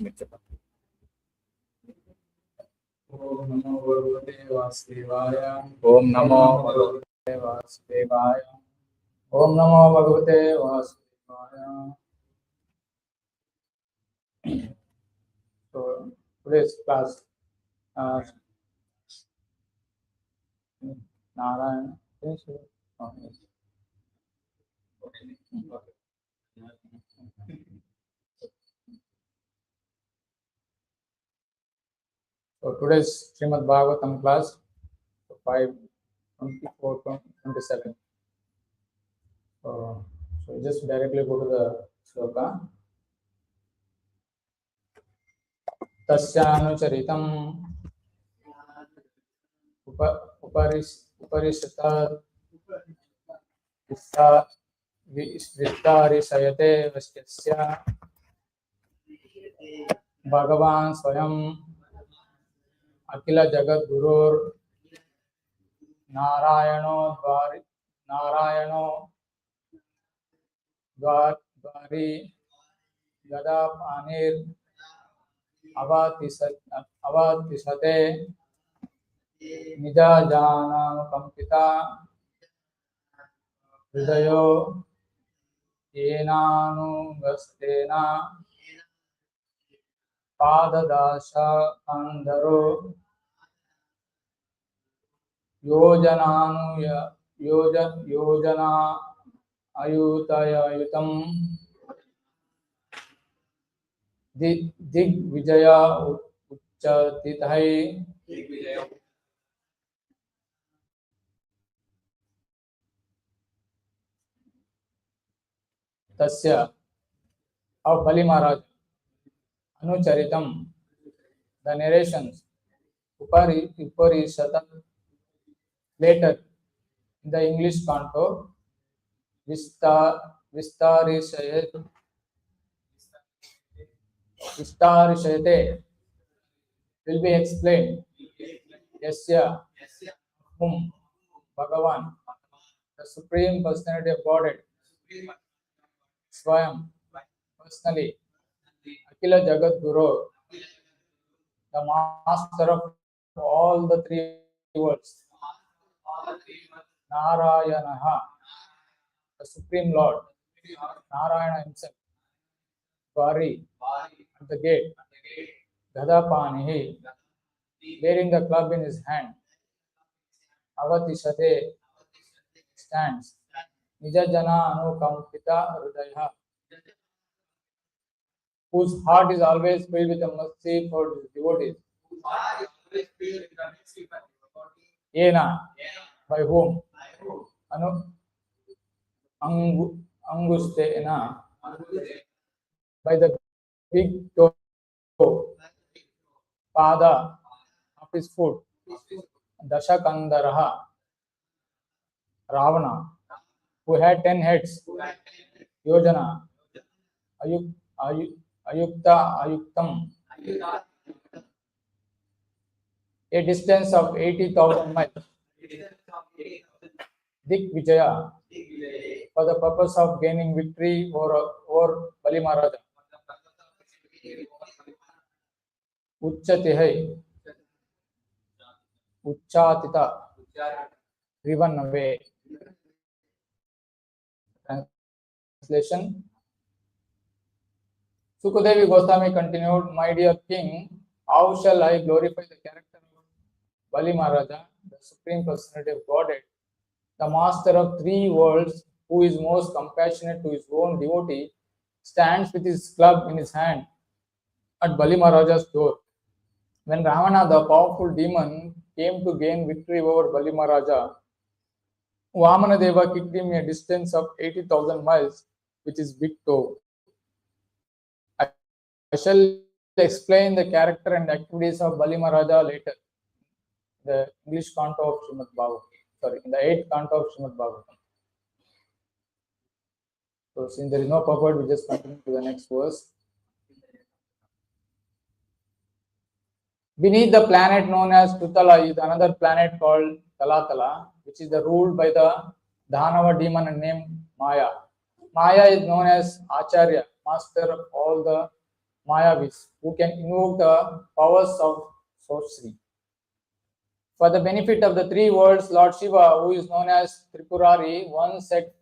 Om Namo Bhagavate Vasudevaya. Om Namo Bhagavate Vasudevaya. Om Namo Bhagavate Vasudevaya. So today's class, Narayana. Oh, yes. So today's Srimad Bhagavatam class, 5:24-27. So just directly go to the sloka. Tasyanucharitam uparishatat vistarisayate vasyasya Bhagavan Swayam Akila Jagat Gurur Narayano Dvari Gada Panir Avatisate Nija Jana Kampita Hridayo Yenanu Gastena Pada dāsa Andaro Yojana Ayutayayutam Dig Vijaya Uchatithai Tasya of Bali Maharaj Anucharitam, the narrations Uparishatam, later in the English canto Vistarishayate will be explained. Yasya, whom Bhagavan, the Supreme Personality of Godhead, Swayam, personally, Akila Jagat Guru, the master of all the three worlds, Narayanaha, the Supreme Lord, Narayana himself, Dvari, at the gate, Gadapanihi, bearing the club in his hand, Avatishate, stands, Nijajana Anukampita Hridaya, whose heart is always filled with the mercy for his devotees. Yena, by whom? Angustena, by the big toe, Pada, of his foot, Dashakandaraha, Ravana, who had 10 heads, Yojana, Ayuktam, a distance of 80,000 miles. Dik Vijaya, for the purpose of gaining victory over Bali Maharaja. Uchatihai, Uchatita, driven away. Translation. Sukadevi Goswami continued, my dear king, how shall I glorify the character of Bali Maharaja, the Supreme Personality of Godhead, the master of three worlds, who is most compassionate to his own devotee, stands with his club in his hand at Bali Maharaja's door. When Ravana, the powerful demon, came to gain victory over Bali Maharaja, Vamana Deva kicked him a distance of 80,000 miles with his big toe. I shall explain the character and activities of Bali Maharaja later, the English canto of Srimad Bhagavatam. In the 8th canto of Srimad Bhagavatam. So, since there is no purport, we just continue to the next verse. Beneath the planet known as Tutala is another planet called Talatala, which is ruled by the Dhanava demon named Maya. Maya is known as Acharya, master of all the Mayavis, who can invoke the powers of sorcery. For the benefit of the three worlds, Lord Shiva, who is known as Tripurari, once set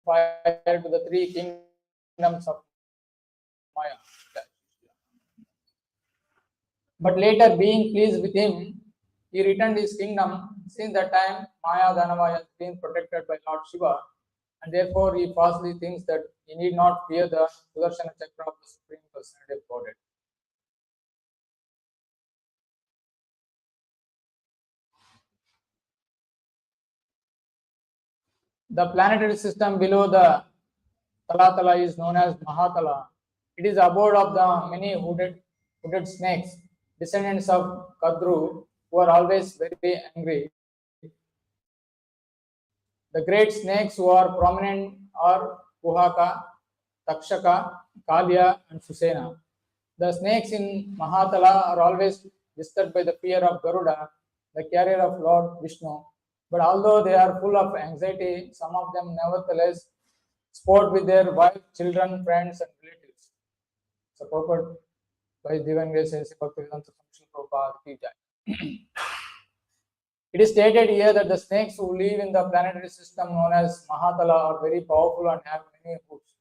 fire to the three kingdoms of Maya. But later, being pleased with him, he returned his kingdom. Since that time, Maya Danava has been protected by Lord Shiva, and therefore he falsely thinks that he need not fear the Sudarshana Chakra of the Supreme Personality of Godhead. The planetary system below the Talatala is known as Mahatala. It is abode of the many hooded snakes, descendants of Kadru, who are always very angry. The great snakes who are prominent are Kuhaka, Takshaka, Kalya, and Susena. The snakes in Mahatala are always disturbed by the fear of Garuda, the carrier of Lord Vishnu. But although they are full of anxiety, some of them nevertheless sport with their wife, children, friends, and relatives. Supported by Divine Grace Bhaktivedanta Swami Prabhupada Ki Jai. It is stated here that the snakes who live in the planetary system known as Mahatala are very powerful and have many hoods.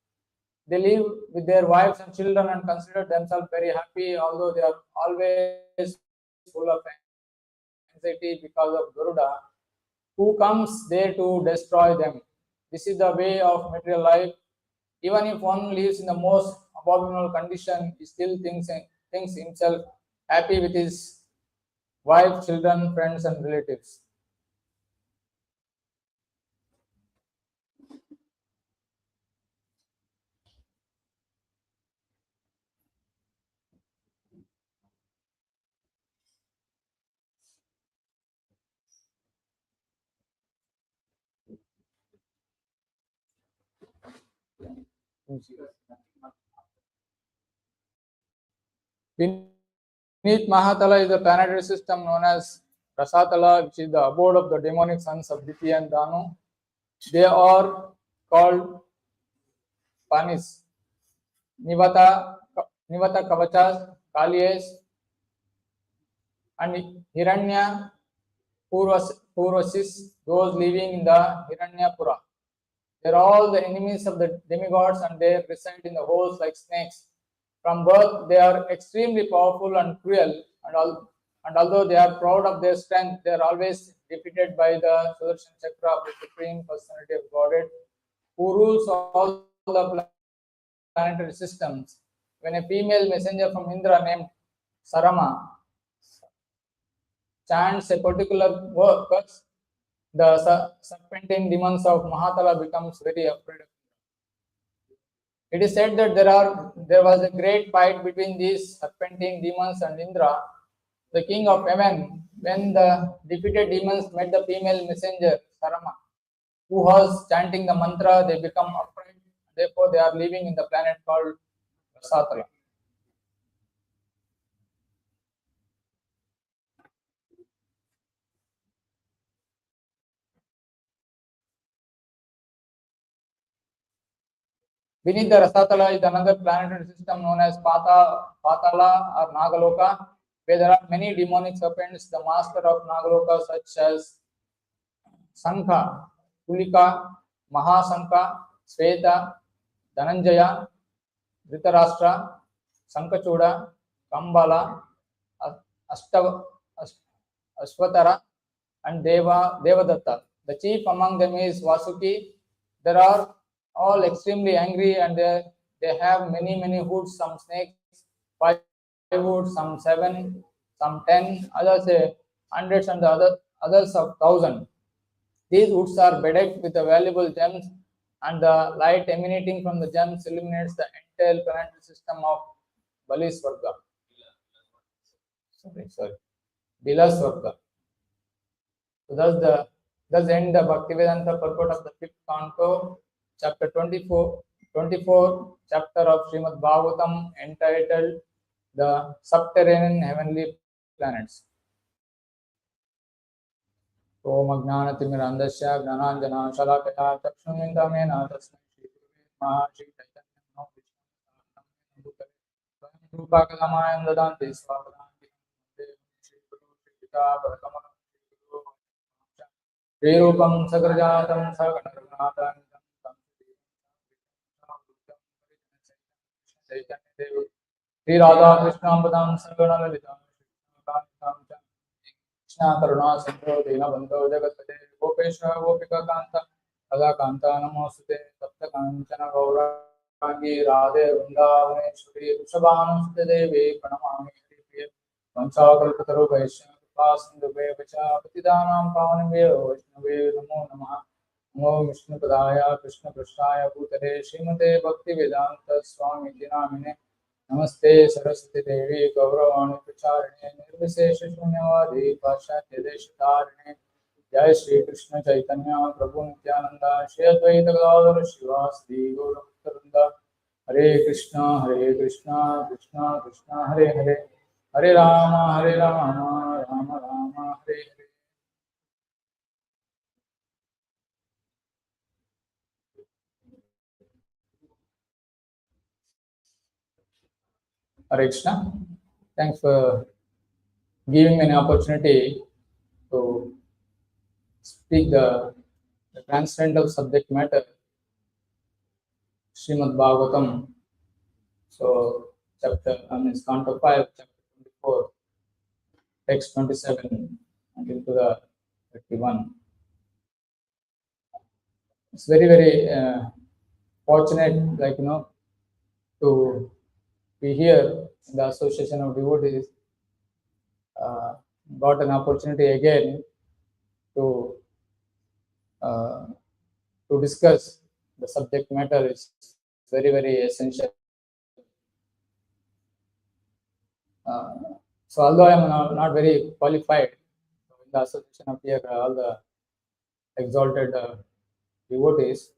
They live with their wives and children and consider themselves very happy, although they are always full of anxiety because of Garuda, who comes there to destroy them. This is the way of material life. Even if one lives in the most abominable condition, he still thinks himself happy with his wife, children, friends, and relatives. Beneath Mahatala is the planetary system known as Rasatala, which is the abode of the demonic sons of Diti and Danu. They are called Panis, Nivata Kavachas, Kalyes, and Hiranya Purvasis, those living in the Hiranyapura. They are all the enemies of the demigods and they reside in the holes like snakes. From birth, they are extremely powerful and cruel, and although they are proud of their strength, they are always defeated by the Sudarshan Chakra of the Supreme Personality of Godhead, who rules all the planetary systems. When a female messenger from Indra named Sarama chants a particular verse, the serpentine demons of Mahatala becomes very afraid of him. It is said that there was a great fight between these serpentine demons and Indra, the king of heaven, when the defeated demons met the female messenger Sarama, who was chanting the mantra. They become afraid. Therefore, they are living in the planet called Rasatala. Beneath the Rasatala is another planetary system known as Patala or Nagaloka, where there are many demonic serpents. The master of Nagaloka, such as Sankha, Kulika, Mahasankha, Sveta, Dhananjaya, Dhritarashtra, Sankachuda, Kambala, Ashtav, Ashvatara, and Devadatta. The chief among them is Vasuki. They are all extremely angry and they have many hoods, some snakes, 5 hoods, some 7, some 10, others hundreds, and the others of 1,000. These woods are bedecked with the valuable gems, and the light emanating from the gems illuminates the entire planetary system of Baliswarga. Sorry. Bilaswarga. So thus end the Bhaktivedanta purport of the fifth canto, chapter 24 chapter of Srimad Bhagavatam, entitled The Subterranean Heavenly Planets. ओम अज्ञानतिमिरान्धस्य ज्ञानाञ्जनशलाकया चक्षुरुन्मिलितं येन तस्मै श्रीगुरुवे नमः। श्रीचैतन्यमनोभीष्टं स्वयं Bhagavamayam Dadanti Swapadanti Srirupam Sagrajatam Saganarvanatam Sri Radha Krishna Padam Saganalitam Krishna Karuna Sindhu Dina Bandho Jagatpate Gopeshwara Gopika Kanta Radha Kanta Namosute Sapta Kanchana Gaurangi Radhe Vrindavane Rushabhanusute Devi Pranamami Haripriya Vanchakalpataru Vaishya Sindhube Vacha Patidanam Pavanabhyo Vaishnave Namo Namaha Namo Vishnu Padaya Krishna Prasthaya Bhutale Srimate Bhakti Vedanta Swami Namine Namaste Saraswati Devi Gauravani Pracharine Nirvishesha Shunyavadi Paschatya Deshatarine Jai Shri Krishna Chaitanya Prabhu Nityananda Shri Advaita Gadadhara Shivasdi Gaurabhaktarvrinda Hare Krishna Krishna Krishna Hare Hare Hare Rama Rama Rama Hare Hare. Hare Krishna. Thanks for giving me an opportunity to speak the transcendental subject matter, Srimad Bhagavatam. So, Canto 5, chapter 24, text 27 until to the 31. It's very fortunate, to be here in the Association of Devotees. Got an opportunity again to discuss the subject matter. Is very essential. So although I am not very qualified in the association of here, all the exalted devotees,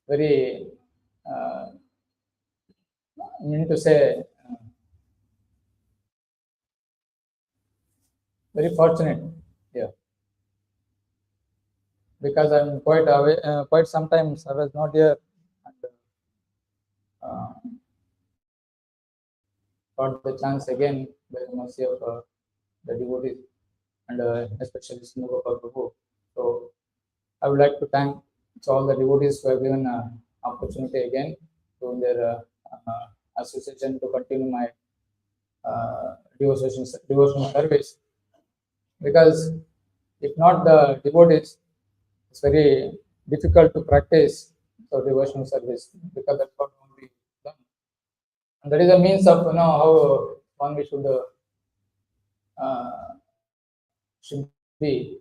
very I mean to say very fortunate here, because I'm quite away, quite sometimes I was not here, and got the chance again by the mercy of the devotees, and especially Srinivasa Prabhu. So I would like to thank all the devotees who have given opportunity again to their association to continue my devotional service. Because if not the devotees, it's very difficult to practice the devotional service, because that's what won't be done. And that is a means of how one we should be.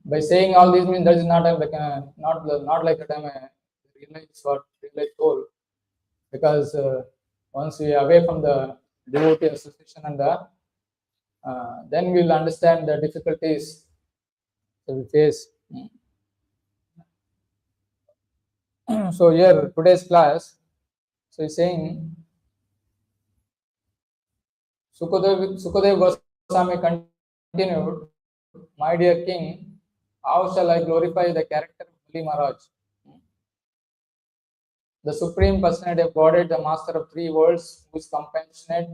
By saying all these means, that is not like not like the time I realize what realize goal. Because once we are away from the devotee association and then we will understand the difficulties that we face. So here today's class, so he's saying Sukadev Goswami continued, "My dear king, how shall I glorify the character of Bali Maharaj, the Supreme Personality of Godhead, the Master of three worlds, who is compassionate,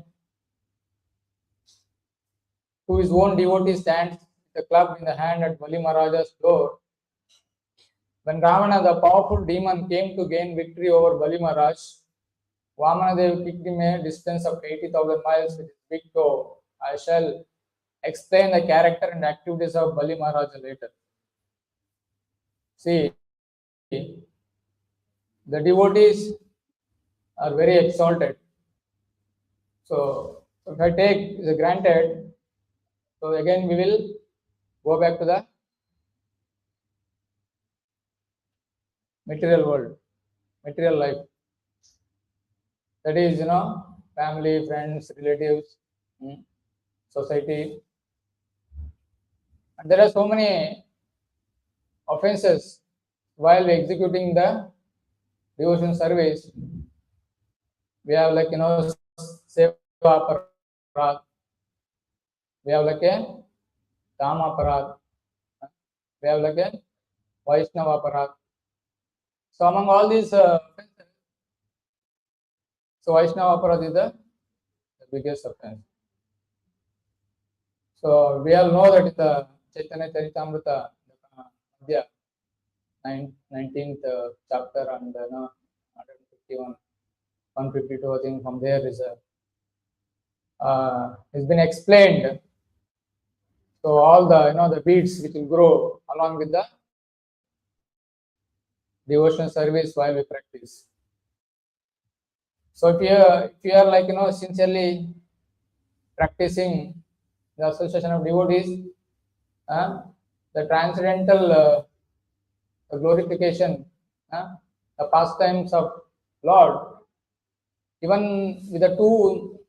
who his own devotee stands with a club in the hand at Bali Maharaj's door. When Ravana, the powerful demon, came to gain victory over Bali Maharaj, Vamanadev kicked him a distance of 80,000 miles with his big toe. I shall explain the character and activities of Bali Maharaj later." See, the devotees are very exalted. So if I take the granted, so again we will go back to the material world, material life. That is, family, friends, relatives, society. And there are so many offenses while executing the devotion service. We have seva aparad, we have a dhamma aparad, we have a Vaishnava aparad. So among all these offenses, So Vaishnava aparadha is the biggest offense. So we all know that in the Chaitanya Charitamrita, Madhya, 19th chapter and 151, 152, I think from there is has been explained. So all the the beads which will grow along with the devotional service while we practice. So if you are like sincerely practicing the association of devotees, the transcendental glorification, the pastimes of Lord, even with the two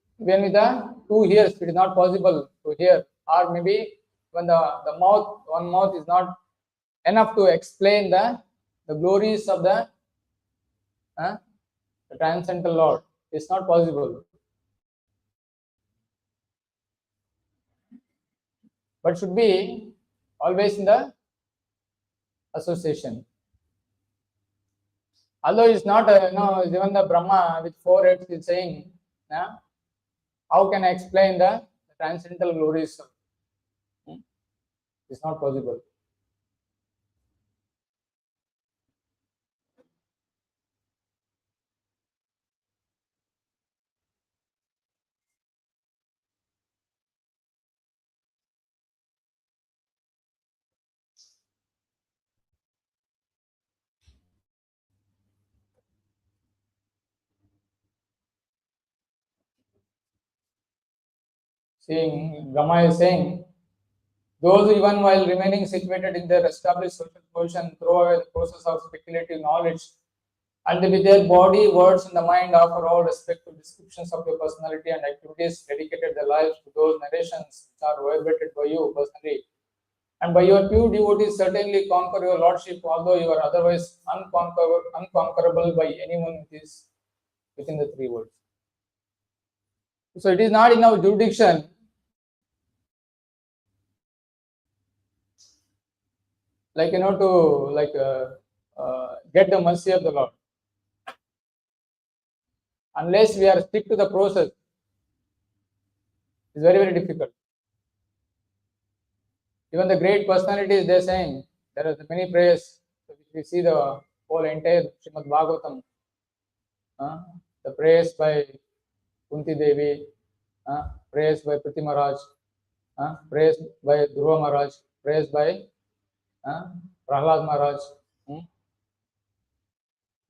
ears, it is not possible to hear, or maybe when the one mouth is not enough to explain the glories of the transcendental Lord. It's not possible. But should be always in the association. Although it's not, even the Brahma with 4 heads is saying, how can I explain the transcendental glories? It's not possible. Seeing Brahma is saying, those even while remaining situated in their established social position throw away the process of speculative knowledge, and with their body, words, and the mind offer all respective descriptions of your personality and activities, dedicated their lives to those narrations which are vibrated by you personally. And by your pure devotees, certainly conquer your lordship, although you are otherwise unconquerable by anyone within the 3 words. So it is not in our jurisdiction to get the mercy of the Lord, unless we are stick to the process. It's very, very difficult. Even the great personalities, they're saying there are many prayers. So if we see the whole entire Srimad Bhagavatam, the prayers by Kunti Devi, prayers by Priti Maharaj, prayers by Dhruva Maharaj, prayers by Prahlad Maharaj.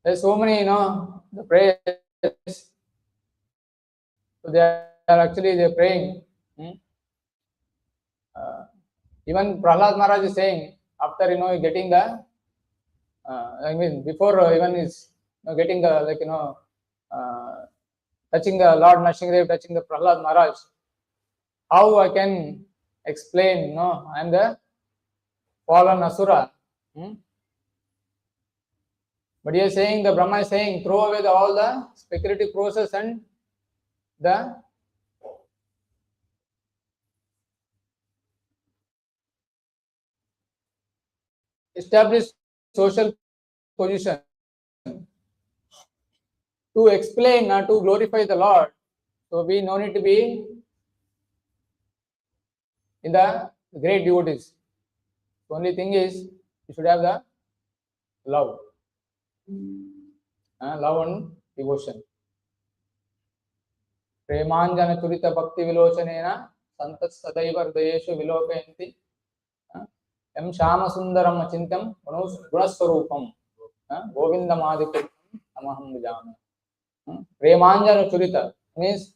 There's so many, the prayers. So they're praying. Even Prahlad Maharaj is saying, after getting the, before even is getting the touching the Lord Nrsimhadev, touching the Prahlad Maharaj, how I can explain? I am the fallen Asura. But he is saying, the Brahma is saying, throw away all the speculative process and the established social position to explain, to glorify the Lord. So we no need to be in the great devotees. The only thing is you should have the love, love and devotion. Premanjana Churita Bhakti Vilochanena Santat Sadaiva Hridayeshu Vilokayanti Em Shama Sundaram Achintam Gunaswarupam Govindamadipuram Amaham Vijami. Premanjana Churita means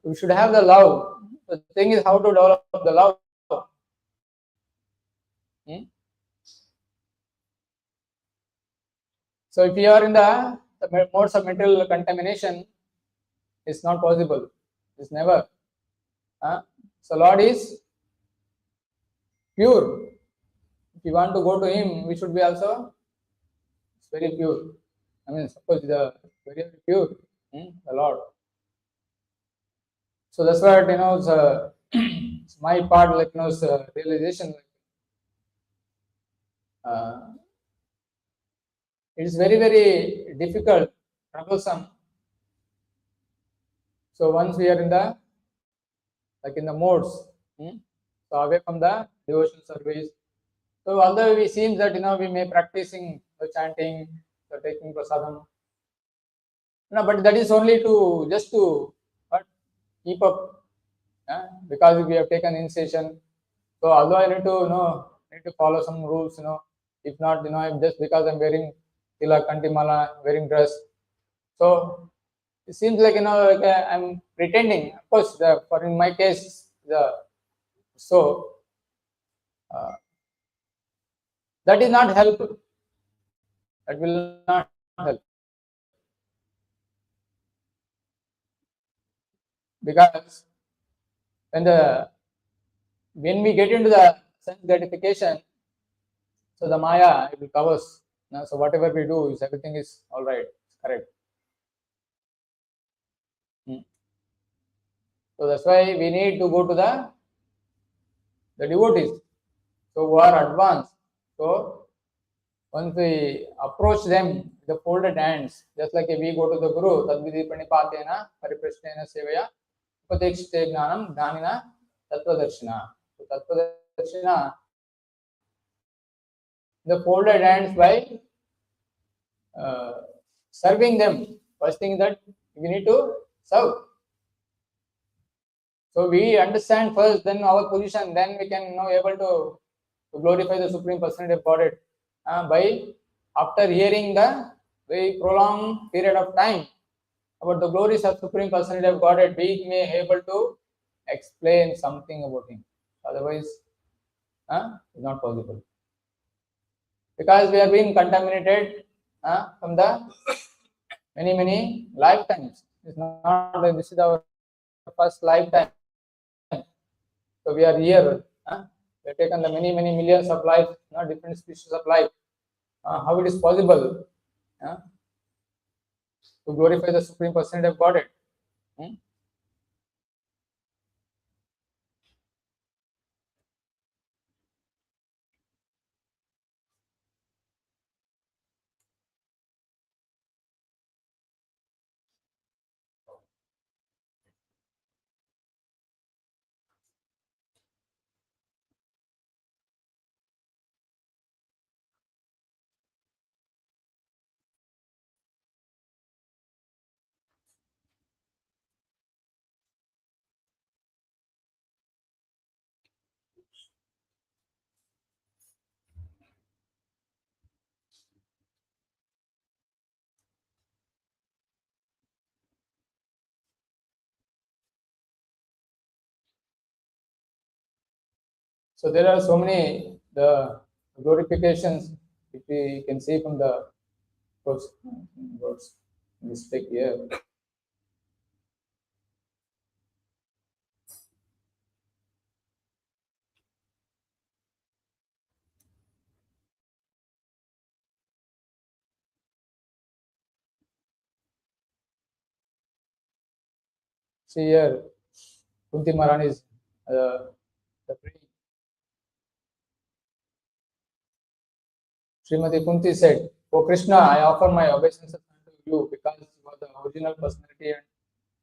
we should have the love. The thing is how to develop the love. So if you are in the modes of material contamination, it's not possible. It's never. So Lord is pure. If you want to go to Him, we should be also very pure. Suppose the very, very pure, the Lord. So that's what it's my part, realization. It is very, very difficult, troublesome So once we are in the modes, so away from the devotional service. So although we seems that we may practicing the chanting, the taking prasadam, but that is only to just to keep up, because we have taken initiation. So although I need to follow some rules, if not, just because I'm wearing tilak, kantimala, wearing dress, so it seems like I'm pretending. Of course, for in my case, that is not help. That will not help, because when we get into the sense gratification, so the Maya, it will covers. So whatever we do is everything is all right, correct. So that's why we need to go to the devotees, so who are advanced. So once we approach them with the folded hands, just like we go to the Guru, tadvidi pranipatena pariprashnena sevaya upadekshite gnanam dhanina tattvadarshina. So tattvadarshina, the folded hands by serving them. First thing that we need to serve. So we understand first, then our position, then we can able to glorify the Supreme Personality of Godhead by after hearing the very prolonged period of time about the glories of Supreme Personality of Godhead, we may able to explain something about him. Otherwise, it's not possible, because we are being contaminated from the many lifetimes. It's not that this is our first lifetime. So we are here. We have taken the many millions of life, different species of life. How it is possible to glorify the Supreme Personality of Godhead? So there are so many the glorifications which we can see from the words mistake here. See here, Kunti Maharani is the praying. Srimati Kunti said, "O Krishna, I offer my obeisances unto you because you are the original personality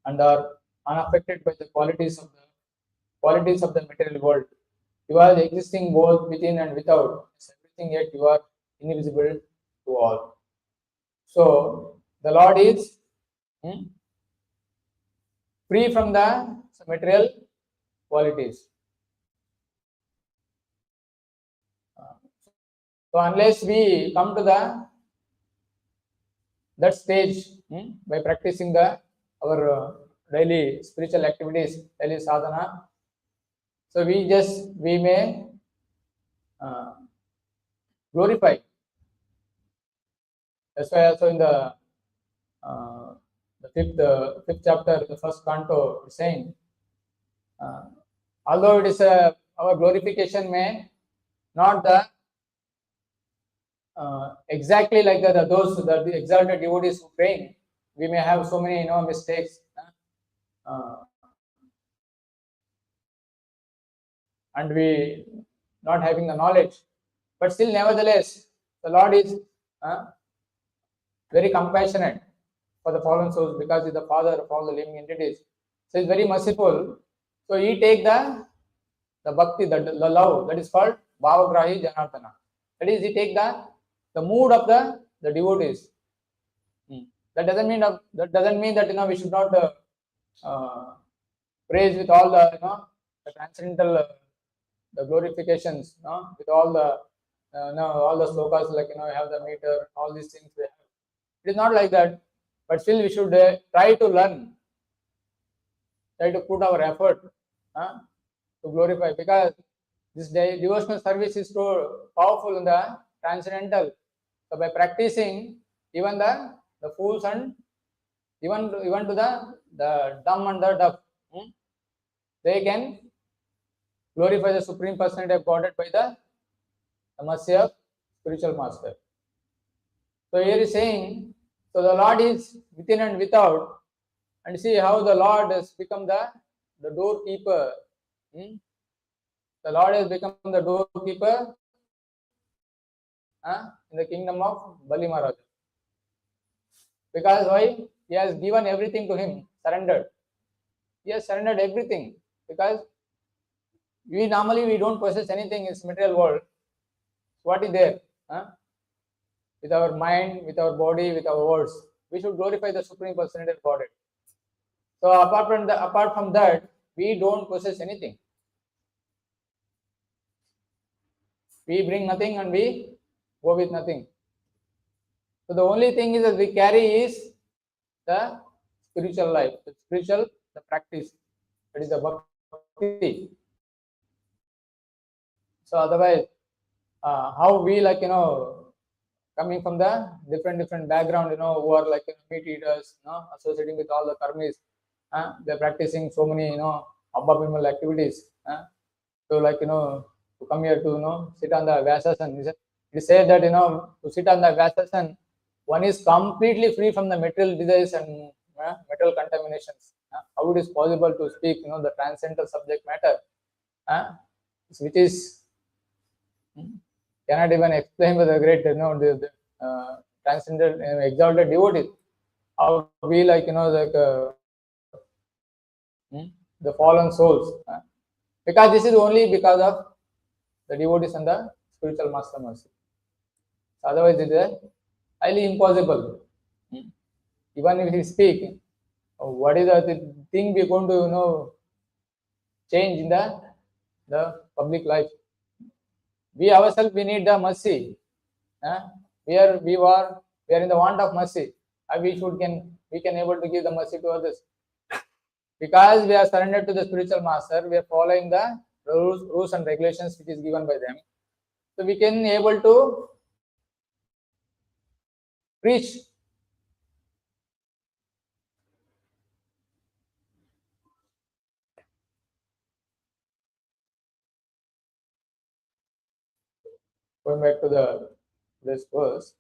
and are unaffected by the qualities of the material world. You are existing both within and without everything, yet you are invisible to all." So the Lord is free from the material qualities. So unless we come to that stage by practicing our daily spiritual activities, daily sadhana, so we may glorify. That's why also in the fifth chapter, the first canto, is saying, although it is our glorification may not exactly like the exalted devotees who praying, we may have so many mistakes, and we not having the knowledge, but still nevertheless the Lord is very compassionate for the fallen souls, because he is the father of all the living entities. So he's very merciful. So he take the bhakti, the love, that is called bhavagrahi janardana. That is, he take the mood of the devotees. That doesn't mean that we should not praise with all the the transcendental the glorifications, with all the all the slokas, like you have the meter, all these things we have. It is not like that, but still we should try to learn, try to put our effort to glorify, because this devotional service is so powerful in the transcendental. So by practicing, even the fools and even to the dumb and the deaf, they can glorify the Supreme Personality of Godhead by the mercy of spiritual master. So here is saying, so the Lord is within and without, and see how the Lord has become the doorkeeper. The Lord has become the doorkeeper in the kingdom of Bali Maharaj. Because why? He has given everything to him, surrendered. He has surrendered everything, because we normally don't possess anything in this material world. What is there? With our mind, with our body, with our words, we should glorify the Supreme Personality of Godhead. So apart from that, we don't possess anything. We bring nothing and we go with nothing. So the only thing is that we carry is the spiritual life, the practice. That is the bhakti. So otherwise, how we coming from the different background, who are like meat eaters, associating with all the karmis, they're practicing so many abominable activities. So to come here to sit on the Vyasasan. It is said that to sit on the Vyasasan, one is completely free from the material desires and material contaminations. How it is possible to speak the transcendental subject matter, which is cannot even explain with the great the transcendental exalted devotees. How we the fallen souls, because this is only because of the devotees and the spiritual master mercy. Otherwise, it is highly impossible. Even if we speak, what is the thing we are going to change in the public life? We ourselves, we need the mercy. We are in the want of mercy. We can able to give the mercy to others, because we are surrendered to the spiritual master. We are following the rules and regulations which is given by them. So we can able to preach. Going back to this verse.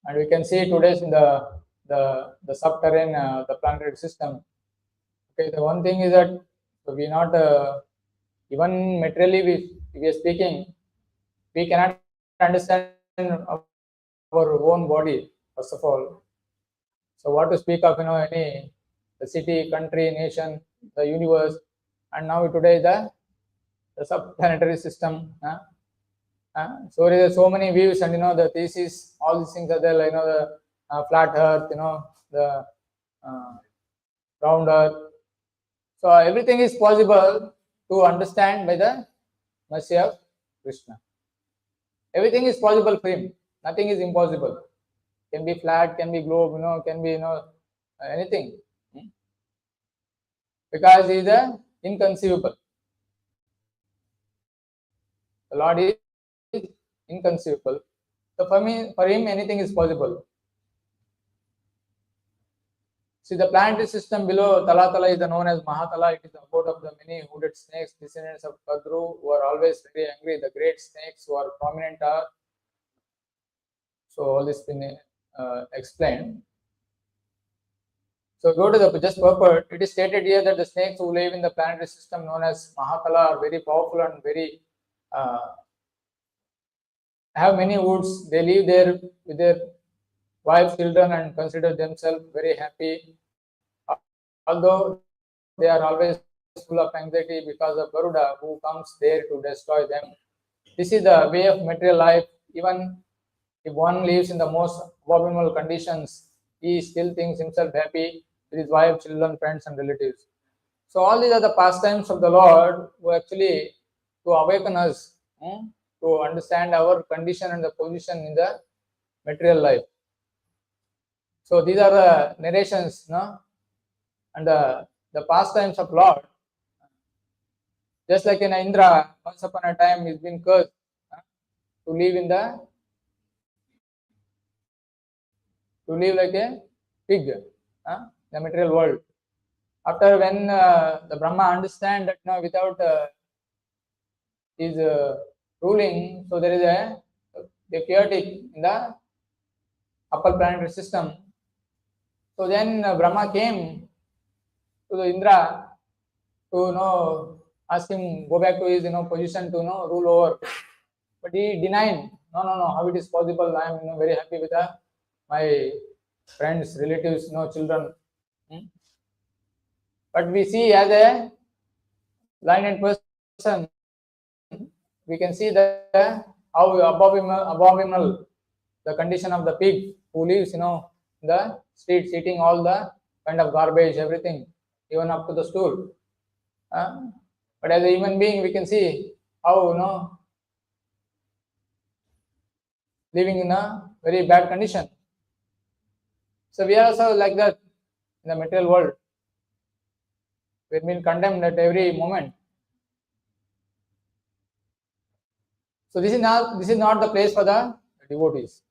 And we can see today's in the subterranean, the planetary system. Okay, the one thing is that we not even materially we are speaking, we cannot understand our own body first of all. So what to speak of any the city, country, nation, the universe, and now today the subplanetary system. So there are so many views, and the thesis, all these things are there. The flat Earth, the round Earth. So everything is possible to understand by the mercy of Krishna. Everything is possible for him. Nothing is impossible. Can be flat, can be globe, can be anything, because he is inconceivable. The Lord is inconceivable. So for him, anything is possible. See, the planetary system below Talatala is known as Mahatala. It is the abode of the many hooded snakes, descendants of Kadru, who are always very angry. The great snakes who are prominent are. So all this been explained. So go to the just purport. It is stated here that the snakes who live in the planetary system known as Mahakala are very powerful and very have many woods. They live there with their wives, children, and consider themselves very happy. Although they are always full of anxiety because of Garuda, who comes there to destroy them. This is the way of material life. Even if one lives in the most abominable conditions, he still thinks himself happy with his wife, children, friends, and relatives. So all these are the pastimes of the Lord who actually to awaken us to understand our condition and the position in the material life. So these are the narrations, no? And the pastimes of Lord. Just like in Indra, once upon a time he's been cursed to live in the like a pig, the material world. After when the Brahma understand that without his ruling, so there is a chaotic in the upper planetary system. So then Brahma came to the Indra to ask him go back to his position to rule over, but he denied. No, how it is possible? I am very happy with my friends, relatives, children. But we see as a blinded person, we can see that how abominable the condition of the pig who lives, in the streets, eating all the kind of garbage, everything, even up to the stool. But as a human being, we can see how living in a very bad condition. So we are also like that in the material world. We've been condemned at every moment. So this is not the place for the devotees.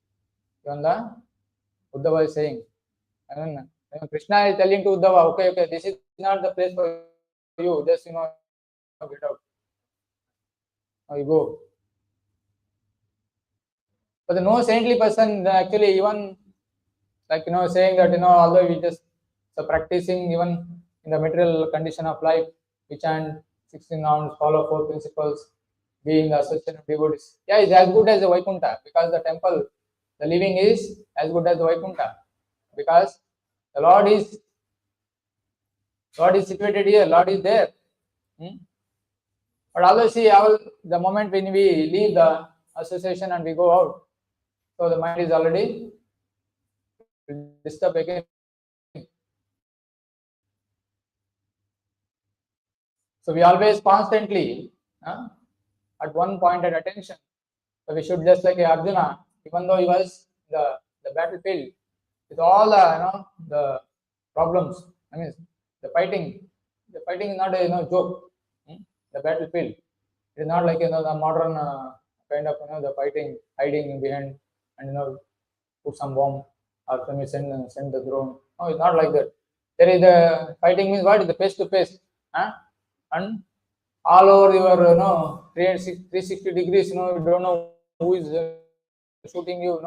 Even the Uddhava is saying. When Krishna is telling to Uddhava, okay, this is not the place for you. Just get out. Now you go. But the no saintly person actually even like saying that although we just practicing even in the material condition of life, we chant 16 rounds, follow 4 principles, being the association of devotees. Yeah, it's as good as the Vaikuntha because the temple, the living is as good as the Vaikuntha because the Lord is situated here, Lord is there. But although see the moment when we leave the association and we go out, so the mind is already disturbed again. So we always constantly at one point at attention. So we should just like Arjuna, even though he was the battlefield with all the problems. I mean the fighting is not a joke. The battlefield. It is not like the modern kind of the fighting, hiding behind and put some bomb or send the drone. No, it's not like that. There is the fighting means what is the face to face, and all over your 360 degrees. You don't know who is shooting you.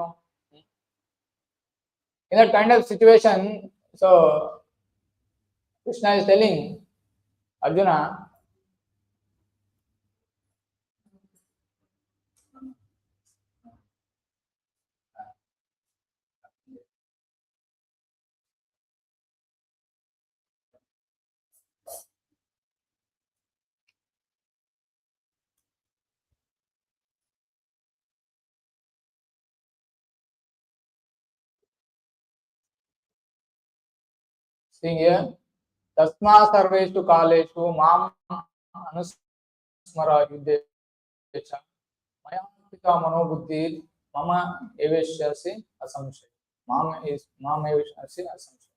In that kind of situation, so Krishna is telling Arjuna. Seeing here, Tasma sarveshu kaleshu mam anusmara yuddhecha maya pita manobuddhir mama eveshyasi asamshay. Mam eveshyasi asamshay.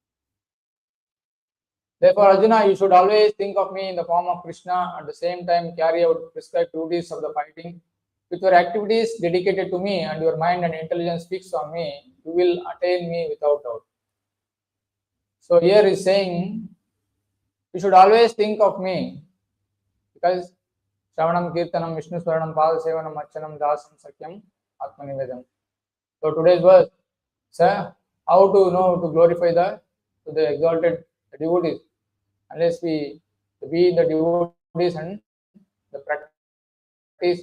Therefore, Arjuna, you should always think of me in the form of Krishna, at the same time carry out prescribed duties of the fighting. With your activities dedicated to me and your mind and intelligence fixed on me, you will attain me without doubt. So here is saying, you should always think of me because Shravanam, Kirtanam, Vishnu Swaranam, Pada Sevanam, Archanam, Dasam, Sakyam, Atmanivedam. So today's verse, sir, how to know to glorify the to the exalted devotees. Unless we be the devotees and the practice,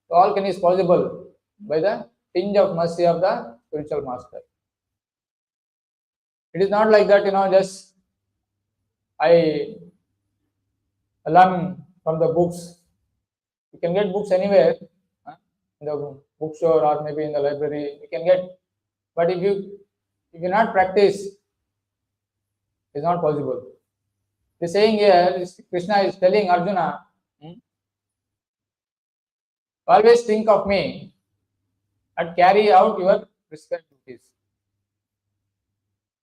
so all can is possible by the tinge of mercy of the spiritual master. It is not like that, just I learn from the books. You can get books anywhere, in the bookstore or maybe in the library. You can get, but if you not practice, it's not possible. The saying here is Krishna is telling Arjuna, always think of me and carry out your prescribed duties.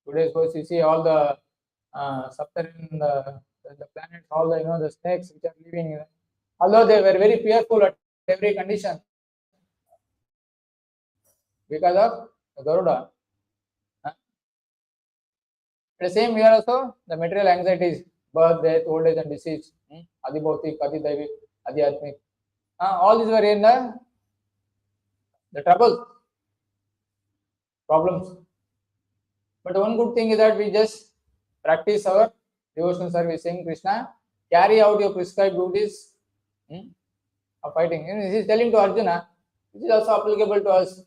Today, suppose you see all the subterranean, the planets, all the the snakes which are living, although they were very fearful at every condition because of the Garuda. The same here also, the material anxieties, birth, death, old age and disease, Adibhautik, Adidaivik, Adhyatmik, all these were in the troubles, problems. But one good thing is that we just practice our devotional service, saying Krishna, carry out your prescribed duties of fighting. And he is telling to Arjuna, this is also applicable to us.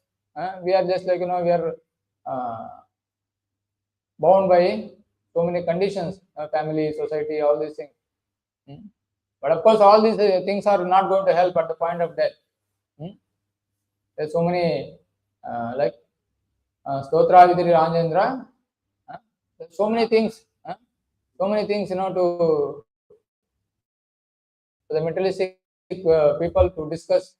We are just like, we are bound by so many conditions, family, society, all these things. But of course, all these things are not going to help at the point of death. There's so many, like Stotra Vidiri Ranjendra, so many things, to the materialistic people to discuss.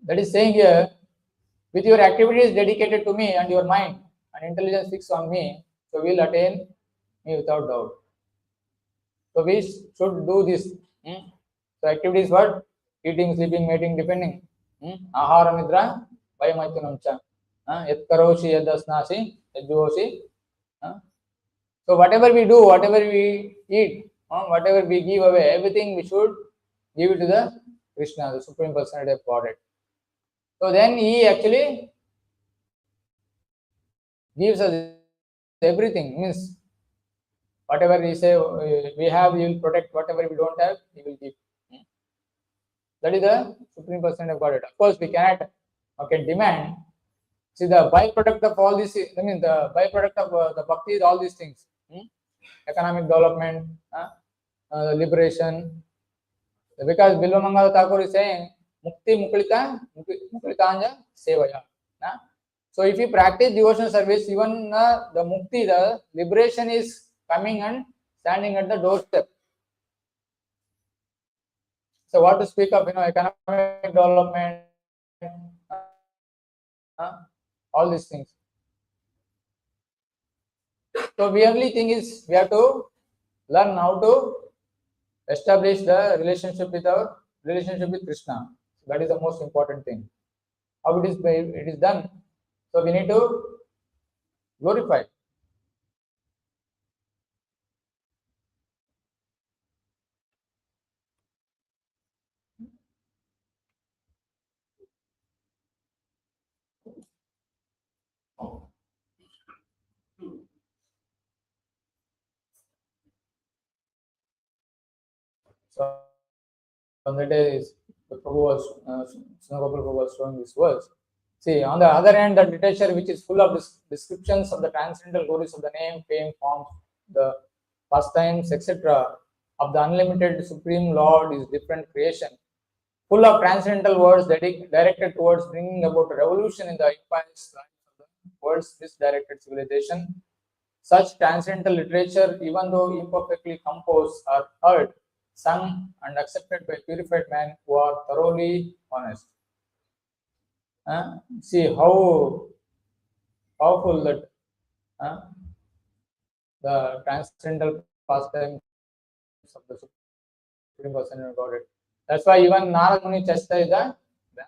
That is saying here, with your activities dedicated to me and your mind and intelligence fixed on me, so we'll attain me without doubt. So we should do this. So activities what? Eating, sleeping, mating, depending. Ahara nidra, vayamaitunam cha. Yat karoshi, yad asnasi, yad juhosi. So whatever we do, whatever we eat, whatever we give away, everything we should give it to the Krishna, the Supreme Personality of Godhead. So then he actually gives us everything. Means whatever we say we have, he will protect. Whatever we don't have, he will give. That is the Supreme Personality of Godhead. Of course, we cannot demand. See, the byproduct of all this, the byproduct of the bhakti is all these things. Economic development, liberation. Because Bilvamangala Thakur is saying, Mukti Mukritanja Sevaya. So if you practice devotional service, even the mukti, the liberation is coming and standing at the doorstep. So what to speak of, economic development, all these things. So the only thing is we have to learn how to establish the relationship with Krishna. That is the most important thing. How it is done. So we need to glorify. So on the day the Prabhu was, Srinagopal Prabhu was showing this verse. See, on the other hand, the literature which is full of descriptions of the transcendental glories of the name, fame, forms, the pastimes, etc., of the unlimited Supreme Lord is different creation, full of transcendental words directed towards bringing about a revolution in the impious life of the world's misdirected civilization. Such transcendental literature, even though imperfectly composed, are heard, sung, and accepted by purified men who are thoroughly honest. See how powerful that the transcendental pastimes of the Supreme Personality of Godhead. That's why even Narad Muni chastised the Vyasadeva.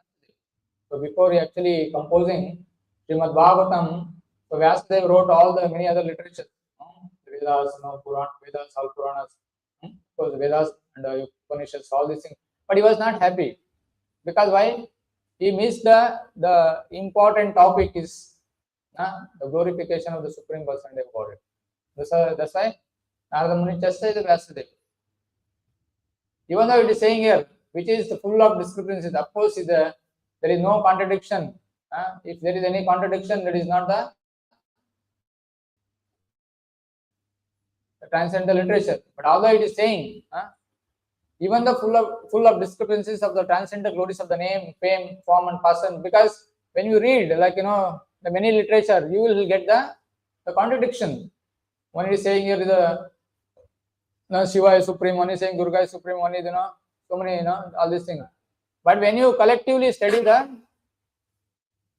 So before he actually composing Srimad Bhagavatam, so Vyasadeva wrote all the many other literature, Vedas, Vedas, all Puranas, the Vedas and Upanishads, all these things. But he was not happy because why? He missed the important topic is the glorification of the Supreme Personality of Godhead. That's why Narada Muni chastised Vyasadeva. Even though it is saying here, which is full of discrepancies, of course, there is no contradiction. If there is any contradiction, that is not the transcendental literature. But although it is saying, even the full of discrepancies of the transcendental glories of the name, fame, form, and person, because when you read, like the many literature, you will get the contradiction. One is saying here Shiva is supreme, one is saying Durga is supreme, one is so many all these things. But when you collectively study the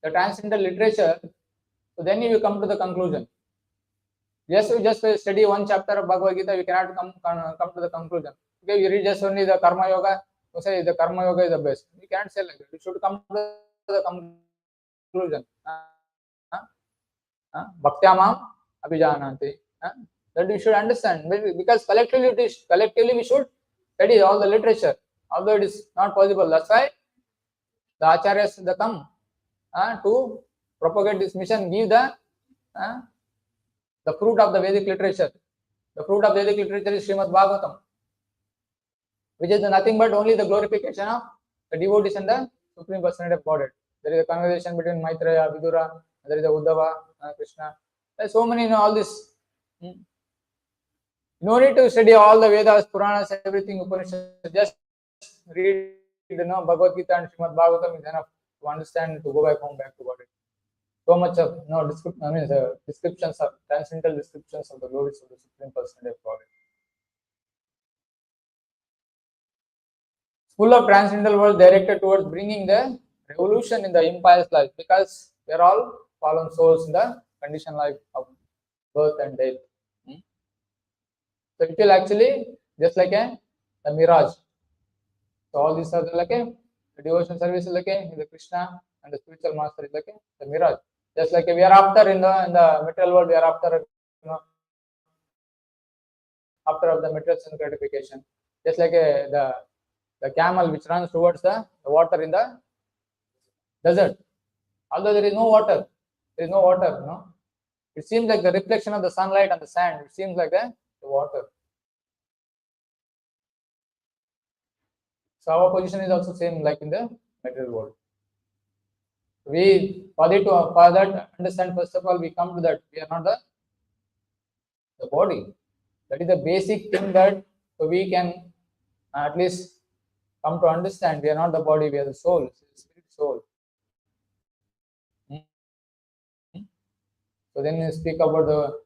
transcendental literature, so then you will come to the conclusion. Yes, you just study one chapter of Bhagavad Gita, you cannot come to the conclusion. Okay, you read just only the Karma Yoga, you say the Karma Yoga is the best. You can't say like that. You should come to the conclusion. Bhaktyamam abhijananti. That you should understand, because collectively we should study all the literature, although it is not possible. That's why the acharyas they come to propagate this mission, give the fruit of the Vedic literature. The fruit of Vedic literature is Srimad Bhagavatam, which is nothing but only the glorification of the devotees and the Supreme Personality of Godhead. There is a conversation between Maitreya, Vidura, there is a Uddhava, Krishna. There are so many, all this. No need to study all the Vedas, Puranas, everything, Upanishads. Just read, Bhagavad Gita and Srimad Bhagavatam is enough to understand, to go back home, back to Godhead. So much of descriptions of transcendental descriptions of the glories of the Supreme Personality of Godhead. Full of transcendental words directed towards bringing the revolution in the impious life, because we are all fallen souls in the conditioned life of birth and death. So it will actually just like a mirage. So all these are like the devotion service is like the Krishna, and the spiritual master is like the mirage. Just like we are after in the material world, we are after after of the material sense gratification. Just like the camel which runs towards the water in the desert. Although there is no water, it seems like the reflection of the sunlight on the sand. It seems like the water. So our position is also same like in the material world. For that understand, first of all, we come to that we are not the body. That is the basic thing that we can at least come to understand. We are not the body, we are the soul, spirit soul. So then we speak about the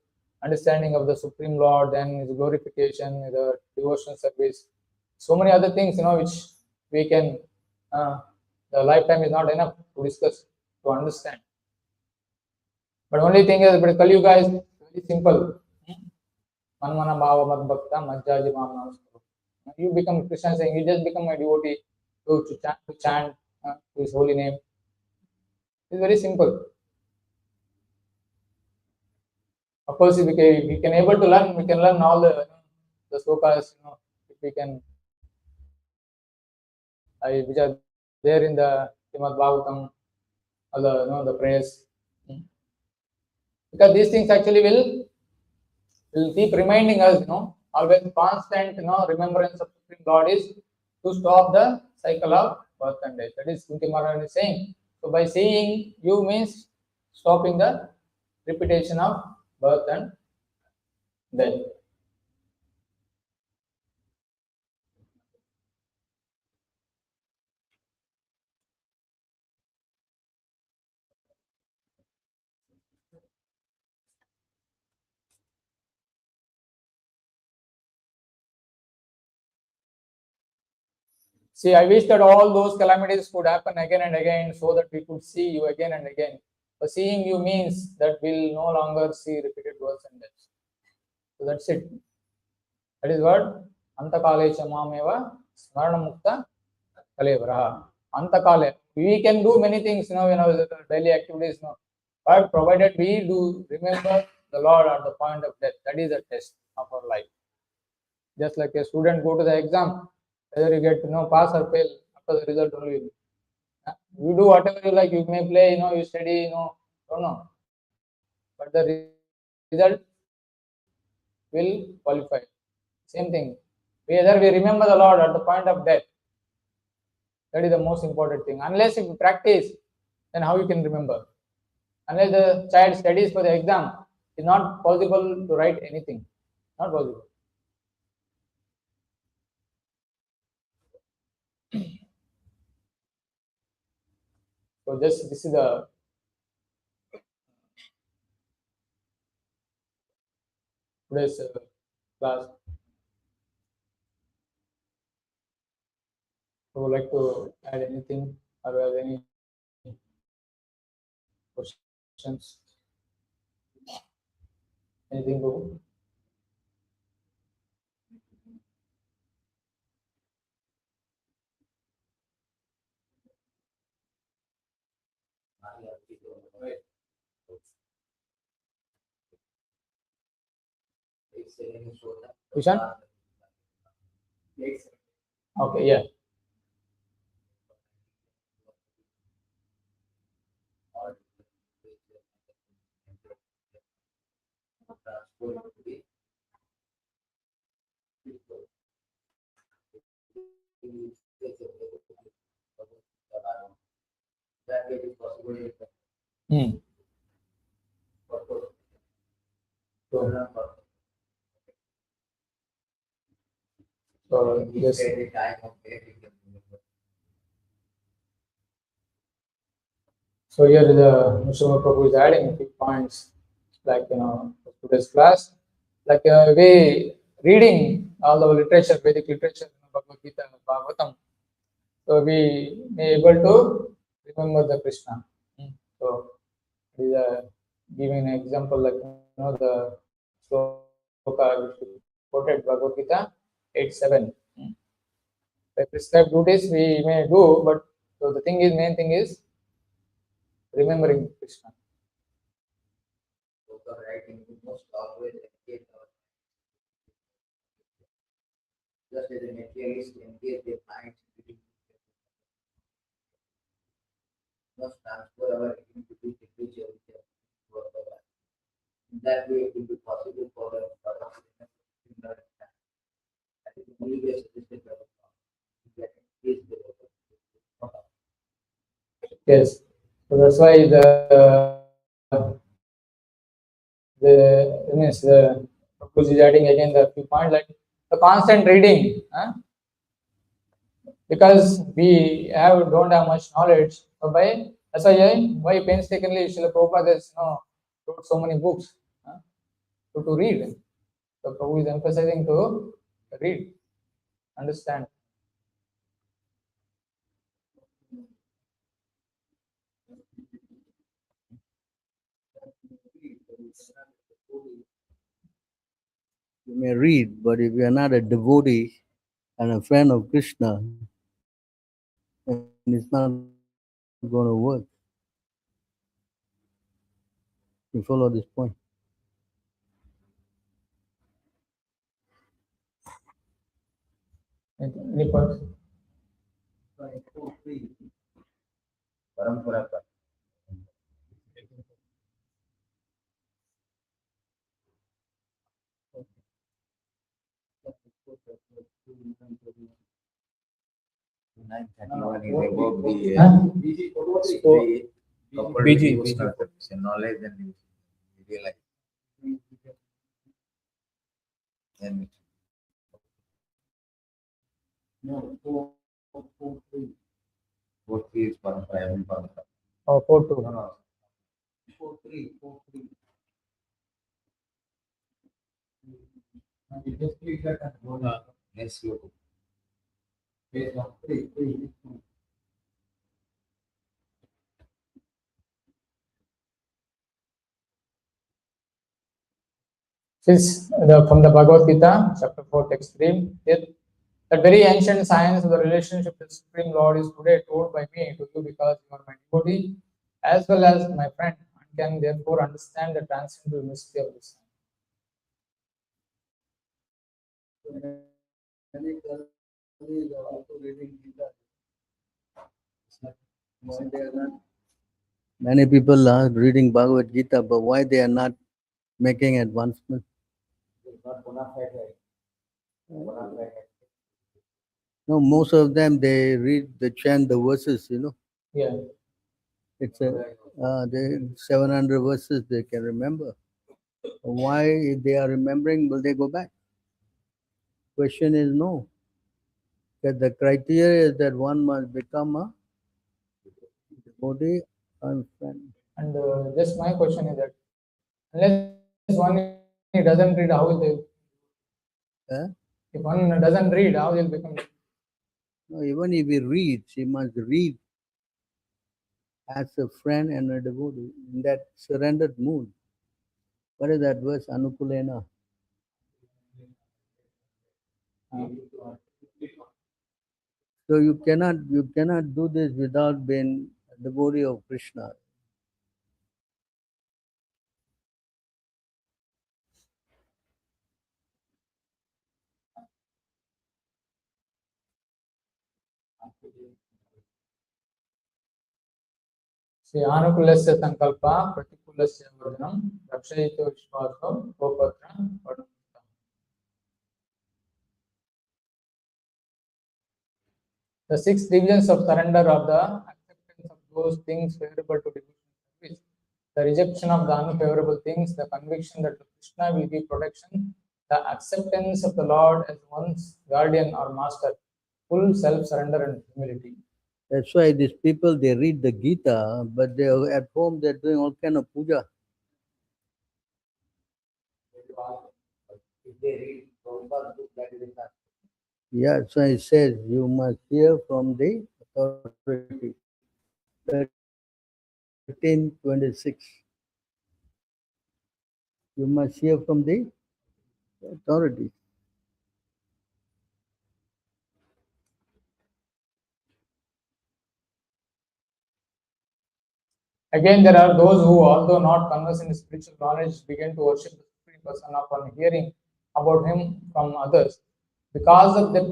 understanding of the Supreme Lord, then his glorification, the devotional service, so many other things, which we can, the lifetime is not enough to discuss, to understand. But only thing is, but Kali Yuga is very simple. Manmana bhava mad bhakta majjaji mamna. You become Krishna saying, you just become a devotee to chant his holy name. It's very simple. Of course, if we can able to learn, we can learn all the slokas, if we can, which are there in the Srimad Bhagavatam, all the prayers. Because these things actually will keep reminding us, always constant, remembrance of Supreme God is to stop the cycle of birth and death. That is Kunti Maharaj is saying. So by saying you means stopping the repetition of birth and death. See, I wish that all those calamities could happen again and again so that we could see you again and again. But seeing you means that we'll no longer see repeated births and deaths. So that's it. That is what Antakale Chamameva Smaranamukta Kalevaraha. Antakale. We can do many things, daily activities, but provided we do remember the Lord at the point of death. That is the test of our life. Just like a student go to the exam, whether you get pass or fail, after the result only. You do whatever you like, you may play, you study, don't know. but the result will qualify. Same thing. Whether we remember the Lord at the point of death, that is the most important thing. Unless if you practice, then how you can remember? Unless the child studies for the exam, it's not possible to write anything. Not possible. So just this is the today's class. So would like to add anything or have any questions? Anything to Kishan? Okay, yeah. Hmm. So yes. So here the Mushama Prabhu is adding a few points, like today's class, like we reading all the literature, Vedic literature, Bhagavad Gita, Bhagavatam. So we may able to remember the Krishna. So it is giving an example like the sloka which we quoted Bhagavad Gita 8:7. The prescribed duties we may do, but so the thing is, main thing is remembering Krishna. Just as a materialist engage their mind must transfer our into the literature to our life. In that way, it will be possible for them to learn. That is the only way suggested by the Lord. Engage the Yes. So that's why the means the Prabhuji is adding again the few points like the constant reading, because we don't have much knowledge. So by that's why painstakingly Srila Prabhupada has wrote so many books to read. So Prabhu is emphasizing to read, understand. You may read, but if you are not a devotee and a friend of Krishna, then it's not going to work. You follow this point? Any points? Parampara. Knowledge and realize. And what is parampara? Parampara. Oh, 4-2. No, no. 4-3. Next look. Since from the Bhagavad Gita, chapter 4, text 3, that very ancient science of the relationship with the Supreme Lord is today told by me to you because you are my devotee as well as my friend and can therefore understand the transcendental mystery of this. Also reading Gita. Why they are not Many people are reading Bhagavad Gita, but why they are not making advancement? It's not bona fide, right? Bona fide. No, most of them they read, they chant the verses. Yeah. It's they 700 verses they can remember. Why they are remembering? Will they go back? Question is no. That the criteria is that one must become a devotee and friend. And just my question is that unless one doesn't read, how will they? Eh? If one doesn't read, how will become? No, even if he reads, he must read as a friend and a devotee in that surrendered mood. What is that verse? Anukulena. So you cannot do this without being a devotee of Krishna. See, anukulasya sankalpa pratikulasya vardanam rakshayito vishwaso gopatra padam. The six divisions of surrender are the acceptance of those things favorable to devotion service, the rejection of the unfavorable things, the conviction that Krishna will give protection, the acceptance of the Lord as one's guardian or master, full self-surrender and humility. That's why these people they read the Gita, but they are at home they're doing all kind of puja. If they read Prabhupada's book, that is enough. Yeah, so it says you must hear from the authority. 13:26. You must hear from the authority. Again, there are those who, although not conversant in spiritual knowledge, begin to worship the Supreme Person upon hearing about him from others. Because of the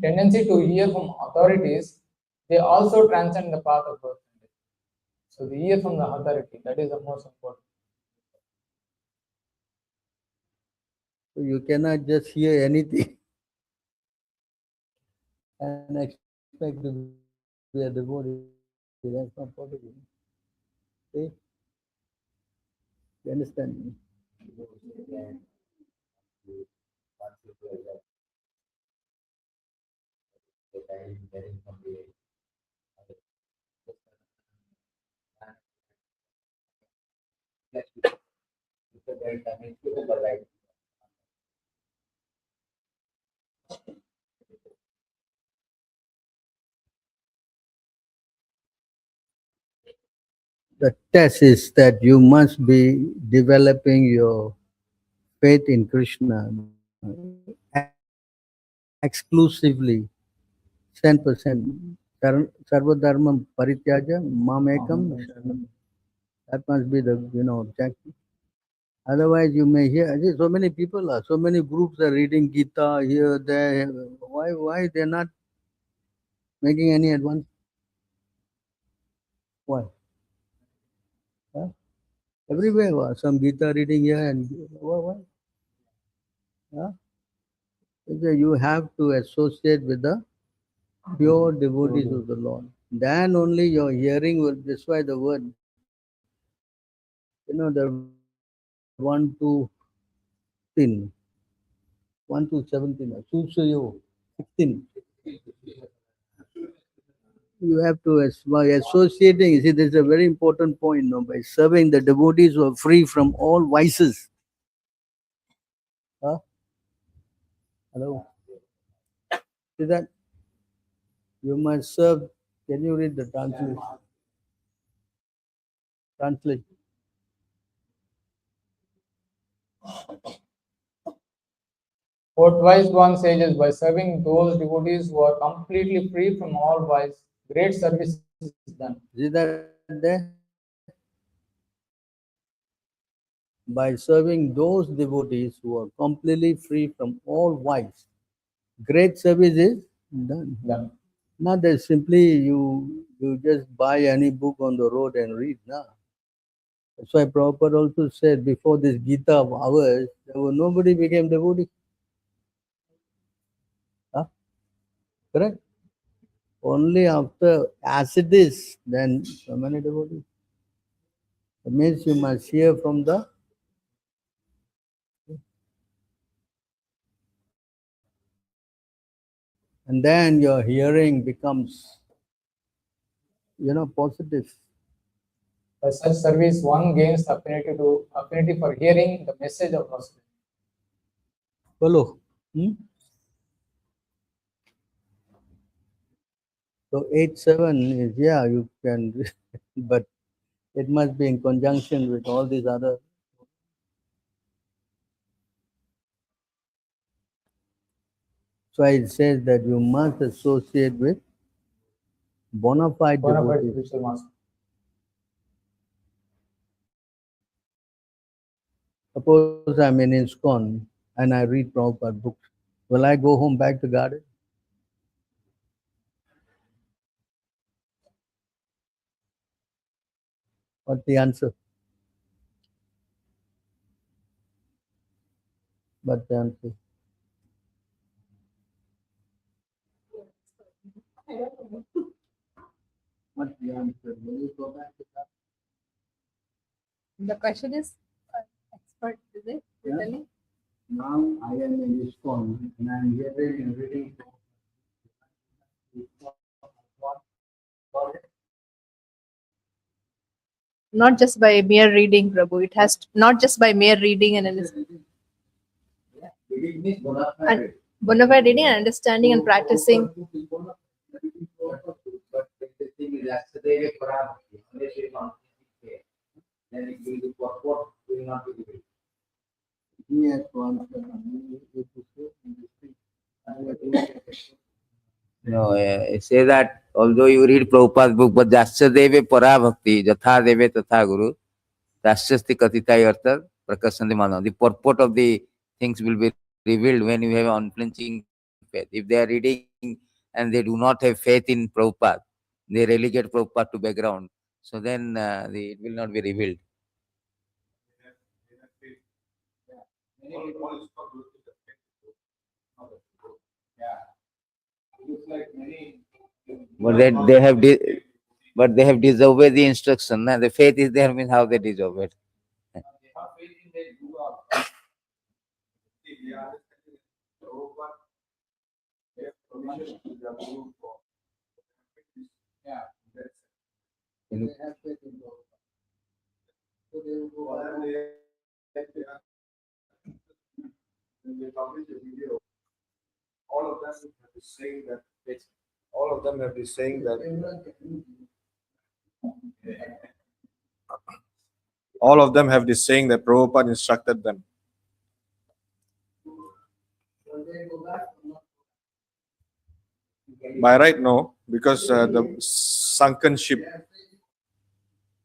tendency to hear from authorities, they also transcend the path of birth and death. So they hear from the authority, that is the most important. So you cannot just hear anything and expect to be a devotee. That's not possible. See? You understand me? Then you once you do that, the time is getting from the it's a very time is super right. The test is that you must be developing your faith in Krishna exclusively, 10%. Sarvadharmam parityaja mamekam sharanam. That must be the objective. Otherwise, you may hear so many people are, so many groups are reading Gita here, there. Why they're not making any advance? Why? Huh? Everywhere, some Gita reading here and why? Huh? You have to associate with the pure devotees of the Lord. Then only your hearing will. That's why the word, the 1 to 17, 1 to 17, Susayo, 16. You have to, by associating, you see, this is a very important point, by serving the devotees who are free from all vices. Huh? Hello? See that? You must serve. Can you read the translation? Translate. What wise one sages, by serving those devotees who are completely free from all vice, great service is done. See that there? By serving those devotees who are completely free from all vice, great service is done. Done. Not that simply you You just buy any book on the road and read, na. That's why Prabhupada also said before this Gita of ours, nobody became devotee. Huh? Correct? Only after as it is, then so many devotees. It means you must hear from the and then your hearing becomes positive. By such service, one gains the affinity for hearing the message of Lord. Follow. So 8-7 is you can but it must be in conjunction with all these other. So it says that you must associate with bona fide devotees. Spiritual master. Suppose I'm in ISKCON and I read Prabhupada books. Will I go home back to garden? What's the answer? What's the answer? What's the answer? Will you go back to garden? The question is, expert, is it? Yeah. Really? Now I am in ISKCON and I am hearing and reading. Not just by mere reading, Prabhu. It has not just by mere reading and understanding. Reading means bona fide. And bona fide reading and understanding and practicing. But the thing is, after they get Quran, unless you not then it will be what will not be revealed. He has to answer. No, say that although you read Prabhupada's book, but Jasyadeve Para Bhakti, Jatha Deve Tatha Guru, Jasyasti Katitai Artha, Prakashanti Mano. The purport of the things will be revealed when you have unflinching faith. If they are reading and they do not have faith in Prabhupada, they relegate Prabhupada to background. So then it will not be revealed. But they have disobeyed the instruction. The faith is there means how they disobeyed. All of them have been saying that. All of them have been saying that. All of them have this saying that Prabhupada instructed them. By right, no, because the sunken ship,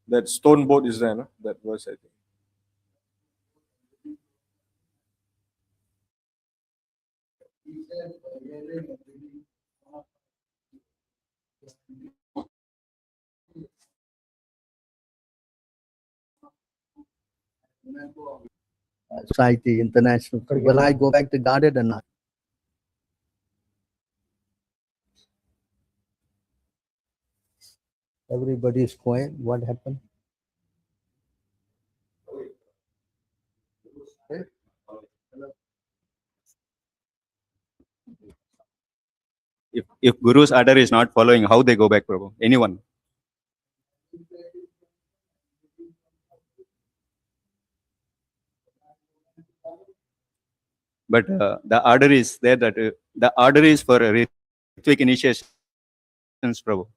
that stone boat is there, no? That verse, I think. Society, international. Will I go back to garden or not? Everybody is quiet. What happened? If Guru's order is not following, how they go back, Prabhu? Anyone? But the order is there that the order is for Ritvik initiations, Prabhu.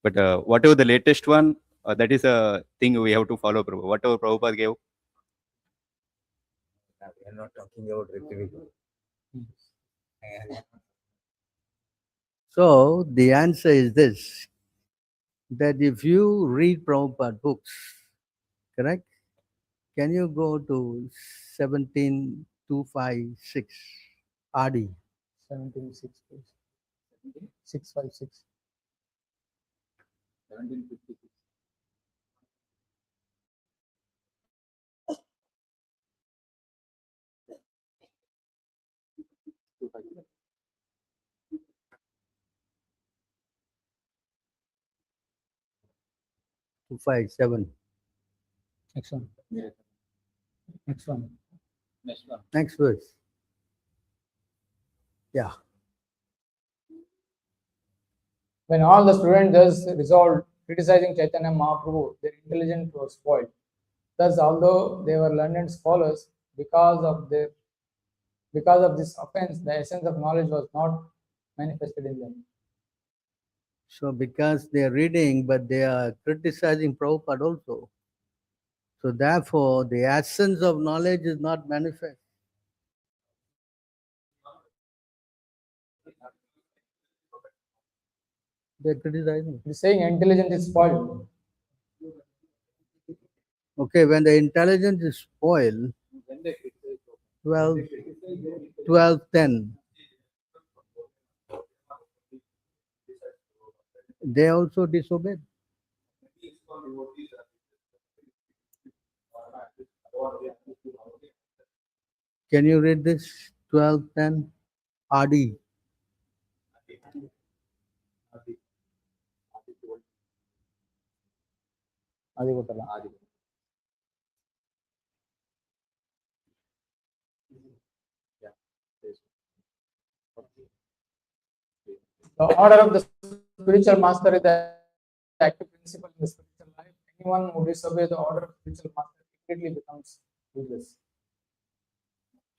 But whatever the latest one, that is a thing we have to follow, Prabhu. Whatever Prabhupada gave. We are not talking about Ritvik. So the answer is this, that if you read Prabhupada books, correct? Can you go to 17 256 RD. 176 please. 656. 1756. Two five seven. Next one. Yes. Next one. Next one. Next verse. Yeah. When all the students thus resolved, criticizing Chaitanya Mahaprabhu, their intelligence was spoiled. Thus, although they were learned scholars, because of this offense, the essence of knowledge was not manifested in them. So because they are reading, but they are criticizing Prabhupada also. So therefore, the essence of knowledge is not manifest. They are criticizing. It is saying intelligence is spoiled. Okay, when the intelligence is spoiled, When they criticize, 12, 12, 10, they also disobeyed. Can you read this 12, 10 RD? Adi ಗೊತ್ತಲ್ಲ? The order of the spiritual master is the active principle in the spiritual life. Anyone who disobeys the order of spiritual master immediately becomes useless.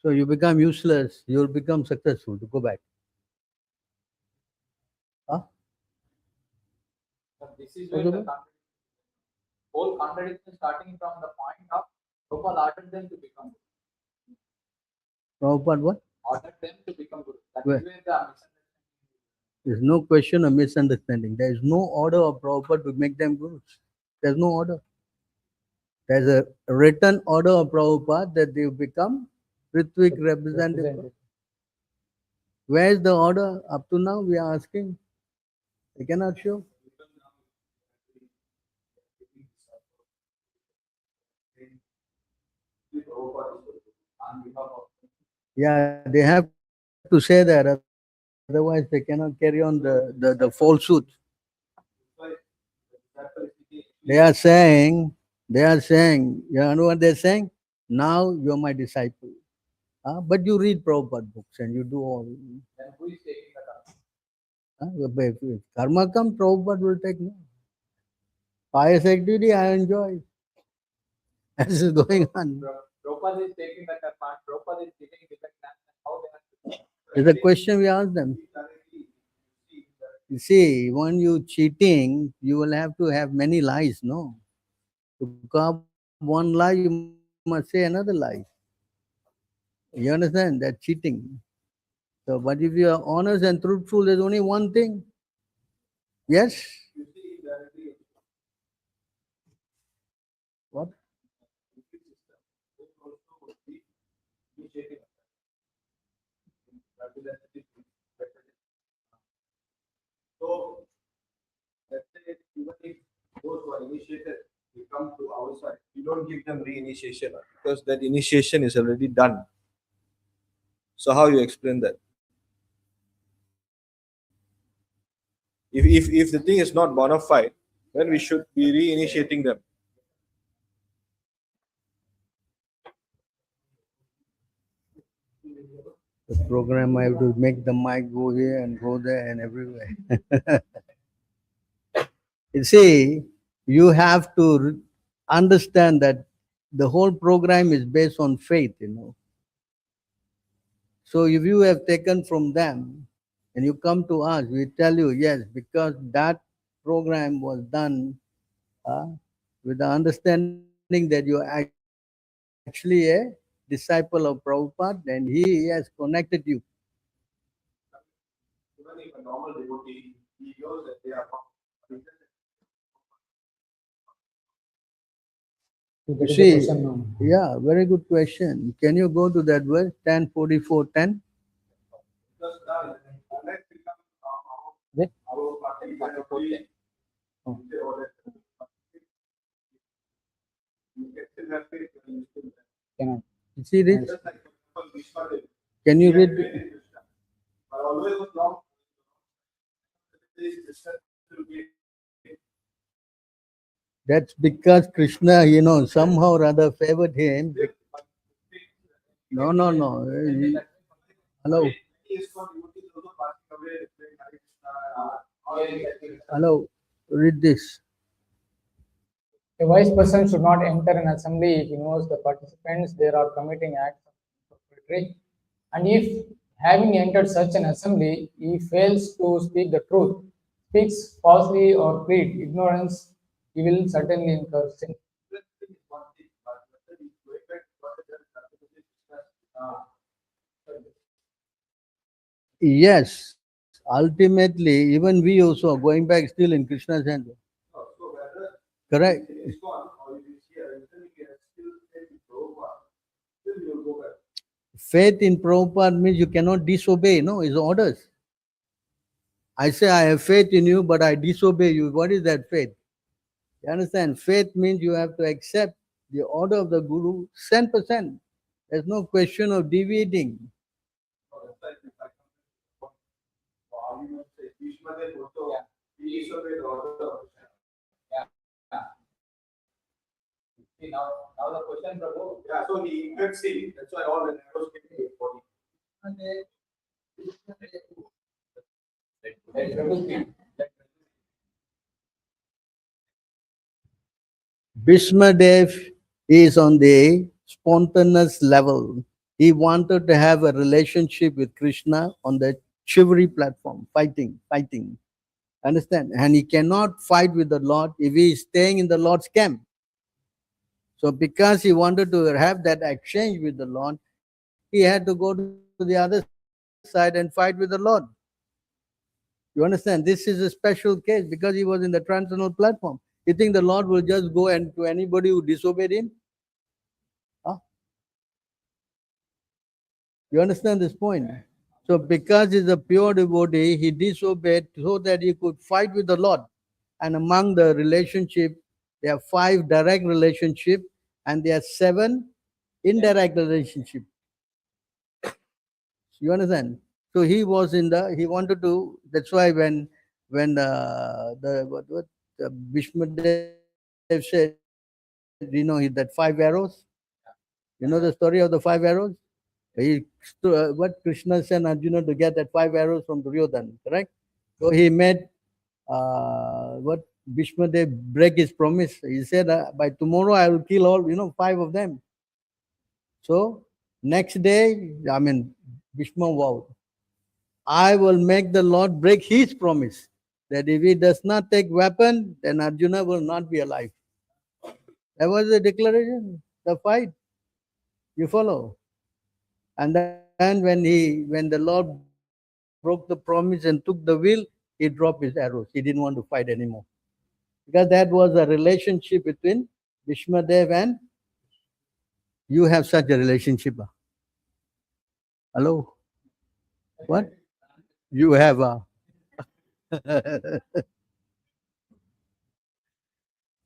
So you become useless, you'll become successful to go back. Huh? But this is where the whole contradiction starting from the point of Prabhupada ordered them to become Guru. Prabhupada what? Ordered them to become Guru. That Where? is where the misunderstanding. There's no question of misunderstanding. There is no order of Prabhupada to make them gurus. There's no order. There's a written order of Prabhupada that they become Ritwik representative. Where is the order? Up to now, we are asking. They cannot show. Yeah, they have to say that. Otherwise, they cannot carry on the falsehood. They are saying, you know what they're saying? Now you're my disciple. But you read Prabhupada books and you do all. Then who is taking the karma? If karma comes, Prabhupada will take no. Pious activity, I enjoy. This is going on. Prabhupada is taking the karma. Prabhupada is giving the knowledge. How they are. It's a question we ask them. You see, when you cheating, you will have to have many lies, no? To cover one lie, you must say another lie. You understand? That's cheating. So, but if you are honest and truthful, there's only one thing. Yes? What? So, let's say even if those who are initiated will come to our side, we don't give them re-initiation because that initiation is already done. So how you explain that? If the thing is not bona fide, then we should be re-initiating them. The program, I have to make the mic go here and go there and everywhere. You see, you have to understand that the whole program is based on faith, you know. So if you have taken from them and you come to us, we tell you, yes, because that program was done with the understanding that you are actually a disciple of Prabhupada and he has connected you. Even if a normal devotee, he knows that they are That is the See, question now. yeah, very good question. Can you go to that verse 10:44:10? Because now, unless we come Is it? our party, Oh. you can still have faith when you still have. Cannot. You see this? Just like for example, Bhishma Dev, Can he you had read? faith in Krishna, but always was long. Krishna will be That's because Krishna, somehow or other favored him. No. Hello. Hello. Read this. A wise person should not enter an assembly if he knows the participants there are committing acts of perjury. And if, having entered such an assembly, he fails to speak the truth, speaks falsely, or plead ignorance, he will certainly incur sin. Yes. Ultimately, even we also are going back still in Krishna's hand. Correct. Faith in Prabhupada means you cannot disobey, no, his orders. I say I have faith in you, but I disobey you. What is that faith? You understand? Faith means you have to accept the order of the Guru 100%. There's no question of deviating. Now the question, Prabhu. Yeah, so he could see, that's why all the arrows came to his body. Bhishma Dev is on the spontaneous level. He wanted to have a relationship with Krishna on the chivalry platform, fighting. Understand? And he cannot fight with the Lord if he is staying in the Lord's camp. So because he wanted to have that exchange with the Lord, he had to go to the other side and fight with the Lord. You understand? This is a special case because he was in the transcendental platform. You think the Lord will just go and to anybody who disobeyed him? Huh? You understand this point? So because he's a pure devotee, he disobeyed so that he could fight with the Lord. And among the relationship, there are 5 direct relationship and there are 7 indirect relationship. You understand? So he was he wanted to, that's why when the Bhishma Dev said, that 5 arrows, you know the story of the 5 arrows? What Krishna sent Arjuna to get that 5 arrows from Duryodhana, correct? So he made what Bhishma Dev break his promise. He said, by tomorrow I will kill all, 5 of them. So next day, Bhishma vowed, I will make the Lord break his promise that if he does not take weapon, then Arjuna will not be alive. That was the declaration, the fight. You follow? And then when the Lord broke the promise and took the wheel, he dropped his arrows. He didn't want to fight anymore. Because that was a relationship between Bhishma Dev and you have such a relationship. Hello? What? You have a.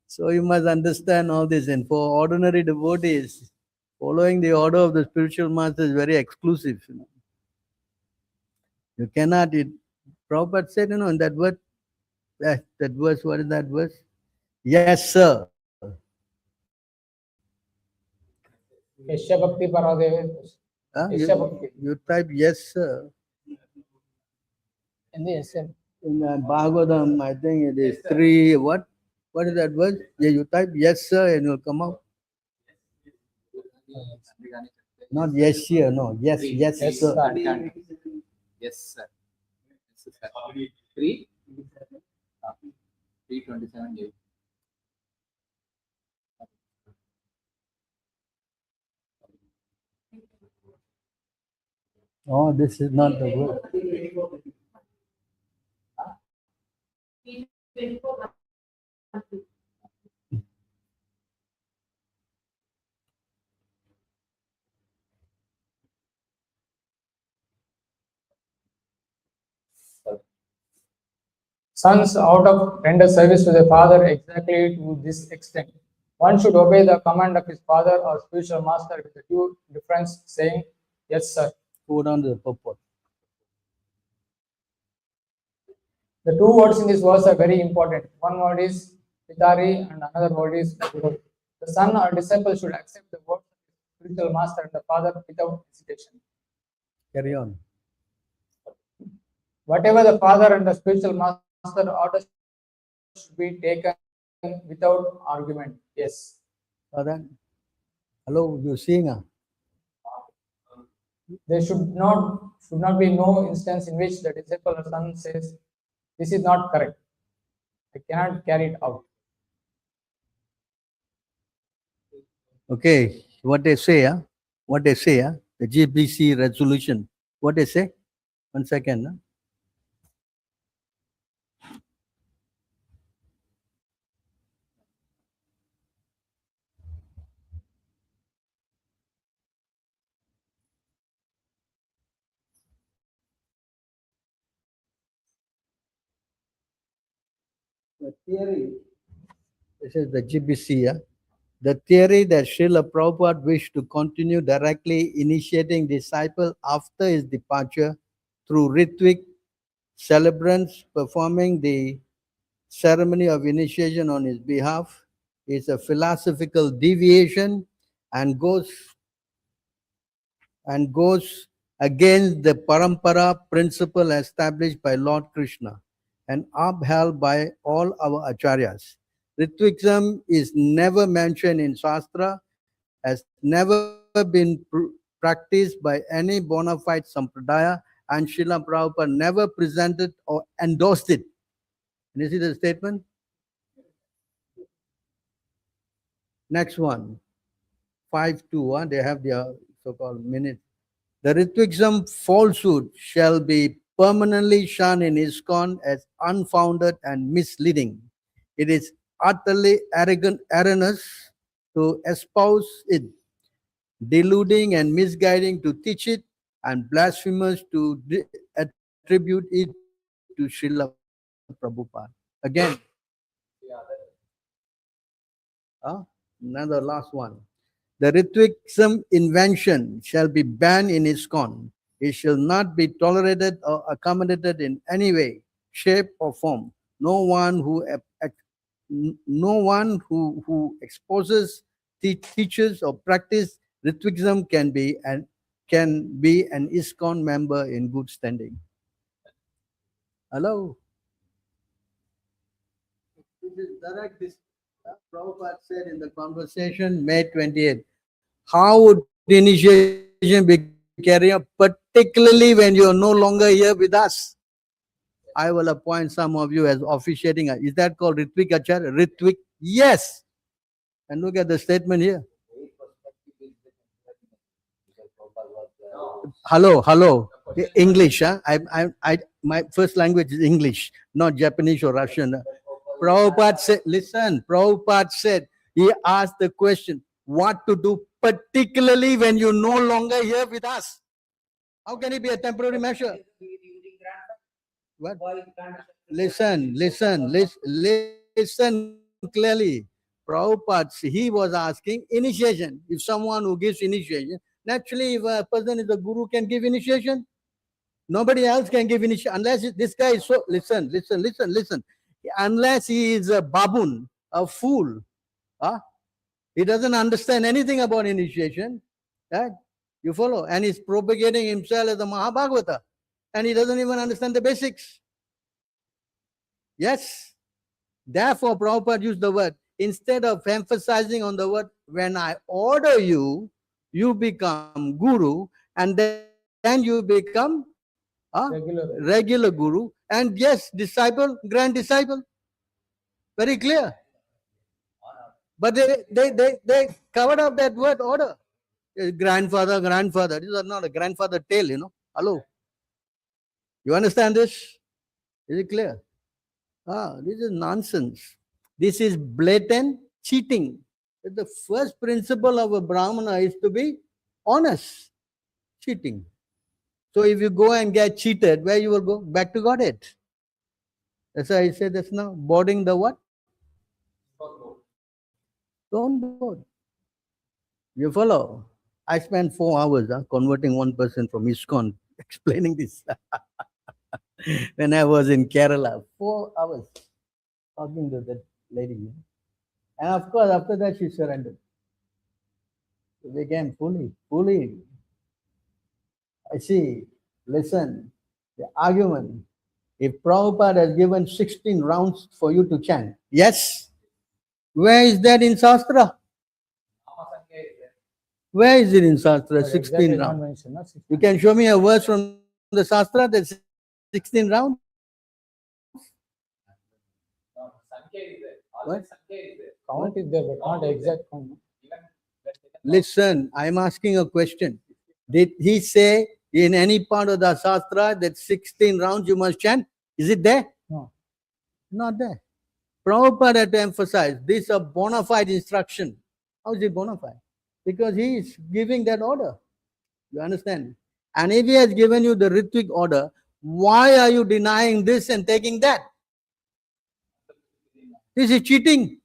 So you must understand all this. And for ordinary devotees, following the order of the spiritual master is very exclusive. You cannot. Prabhupada said, in that word, that verse, what is that verse? Yes, sir. Yashya Bhakti Paradeve. Yashya Bhakti. You type yes, sir. In the SM. In Bhagavatam, I think it is 3, what? What is that word? Yeah, you type yes, sir, and it will come out. Not yes, sir, no. Yes, Yes, sir. sir. Yes, sir. 3? 327. Oh, this is not the word. Sons out of render service to their father exactly to this extent. One should obey the command of his father or spiritual master with a due difference, saying, "Yes, sir." Go down to the purport. The two words in this verse are very important. One word is Pitari and another word is Guru. The son or disciple should accept the word of the spiritual master and the father without hesitation. Carry on. Whatever the father and the spiritual master orders should be taken without argument. Yes. Then, hello, you seeing? There should not be no instance in which the disciple or son says, "This is not correct. I cannot carry it out." Okay, what they say, what they say, the GBC resolution, what they say? 1 second. The theory, this is the GBC, the theory that Srila Prabhupada wished to continue directly initiating disciple after his departure through Ritvik celebrants performing the ceremony of initiation on his behalf is a philosophical deviation and goes against the parampara principle established by Lord Krishna and upheld by all our acharyas. Ritvikism is never mentioned in Shastra, has never been practiced by any bona fide sampradaya, and Srila Prabhupada never presented or endorsed it. Can you see the statement? Next one, 5.2, they have their so-called minute. The Ritvikism falsehood shall be permanently shunned in ISKCON as unfounded and misleading. It is utterly erroneous to espouse it, deluding and misguiding to teach it, and blasphemous to attribute it to Srila Prabhupada. Again, another last one. The Ritvikism invention shall be banned in ISKCON. It shall not be tolerated or accommodated in any way, shape, or form. No one who exposes, teaches, or practices Ritvikism can be an ISKCON member in good standing. Hello. This is direct. Prabhupada said in the conversation, May 28th. How would the initiation be carried out, particularly when you are no longer here with us? I will appoint some of you as officiating. Is that called Ritvik Acharya? Ritvik? Yes. And look at the statement here. Hello. English. My first language is English, not Japanese or Russian. Prabhupada said, listen, Prabhupada said, he asked the question, what to do particularly when you're no longer here with us? How can it be a temporary measure? What? Listen clearly. Prabhupada, he was asking initiation. If someone who gives initiation, naturally if a person is a guru can give initiation, nobody else can give initiation unless this guy is so, listen. Unless he is a baboon, a fool, he doesn't understand anything about initiation, right? You follow? And he's propagating himself as a Mahabhagavata, and he doesn't even understand the basics. Yes. Therefore, Prabhupada used the word, instead of emphasizing on the word, when I order you, you become guru, and then you become regular guru, and yes, disciple, grand disciple. Very clear. But they covered up that word order. Grandfather. These are not a grandfather tale, Hello. You understand this? Is it clear? This is nonsense. This is blatant cheating. The first principle of a Brahmana is to be honest. Cheating. So if you go and get cheated, where you will go? Back to Godhead. That's why I said that's now boarding the what? Don't board. You follow? I spent 4 hours converting one person from ISKCON, explaining this. When I was in Kerala, 4 hours talking to that lady. And of course, after that, she surrendered. She became fully. I see, listen, the argument. If Prabhupada has given 16 rounds for you to chant, yes, where is that in Shastra? Where is it in Shastra, 16 rounds? You can show me a verse from the Shastra that's 16 rounds? What? Count is there, but not exact count. Listen, I'm asking a question. Did he say in any part of the Shastra that 16 rounds you must chant? Is it there? No. Not there. Prabhupada had to emphasize this is a bona fide instruction. How is it bona fide? Because he is giving that order. You understand? And if he has given you the Ritvik order, why are you denying this and taking that? This is cheating.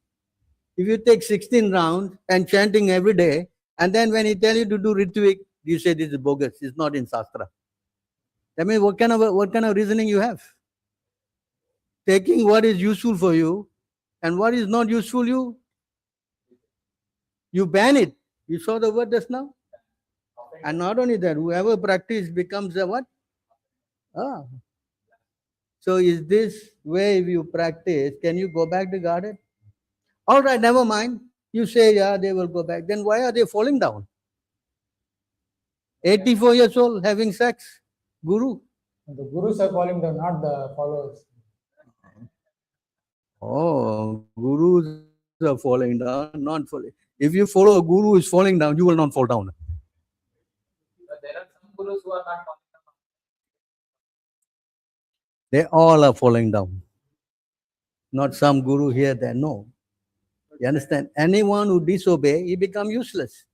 If you take 16 rounds and chanting every day, and then when he tell you to do Ritvik, you say this is bogus, it's not in Shastra. That means what kind of reasoning you have? Taking what is useful for you and what is not useful you ban it. You saw the word just now? And not only that, whoever practice becomes a what? So is this way if you practice, can you go back to garden? All right, never mind. You say, yeah, they will go back. Then why are they falling down? 84 years old, having sex. Guru. The gurus are falling down, not the followers. Oh, gurus are falling down, not falling. If you follow a guru who is falling down, you will not fall down. But there are some gurus who are not falling down. They all are falling down. Not some guru here, there. No. You understand? Anyone who disobey, he become useless.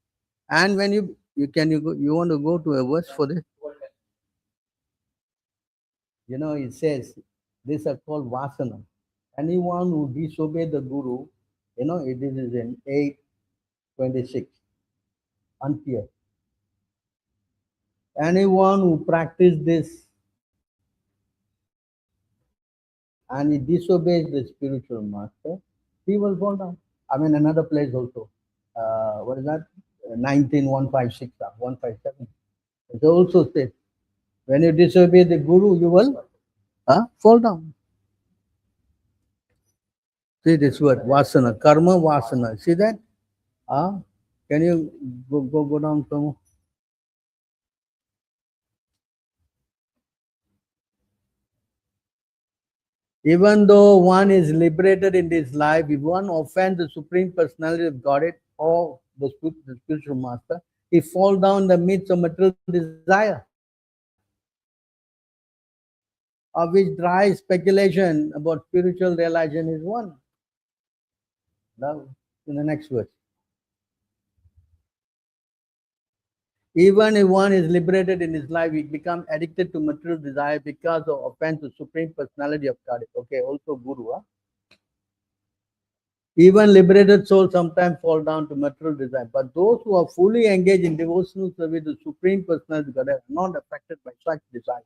And when you want to go to a verse for this? You know, it says, these are called vasana. Anyone who disobey the guru, you know, it is in 8:26. Unpure. Anyone who practice this and he disobeys the spiritual master, he will fall down. I mean, another place also. What is that? 19:156, 157. It also says, when you disobey the guru, you will fall down. See this word, vasana, karma vasana. See that? Can you go down some more? Even though one is liberated in this life, if one offends the Supreme Personality of Godhead or the spiritual master, he falls down in the midst of material desire, of which dry speculation about spiritual realization is one. Now, in the next verse. Even if one is liberated in his life, he becomes addicted to material desire because of offense to Supreme Personality of Godhead. Okay, also Guru. Even liberated souls sometimes fall down to material desire. But those who are fully engaged in devotional service to Supreme Personality of Godhead are not affected by such desire.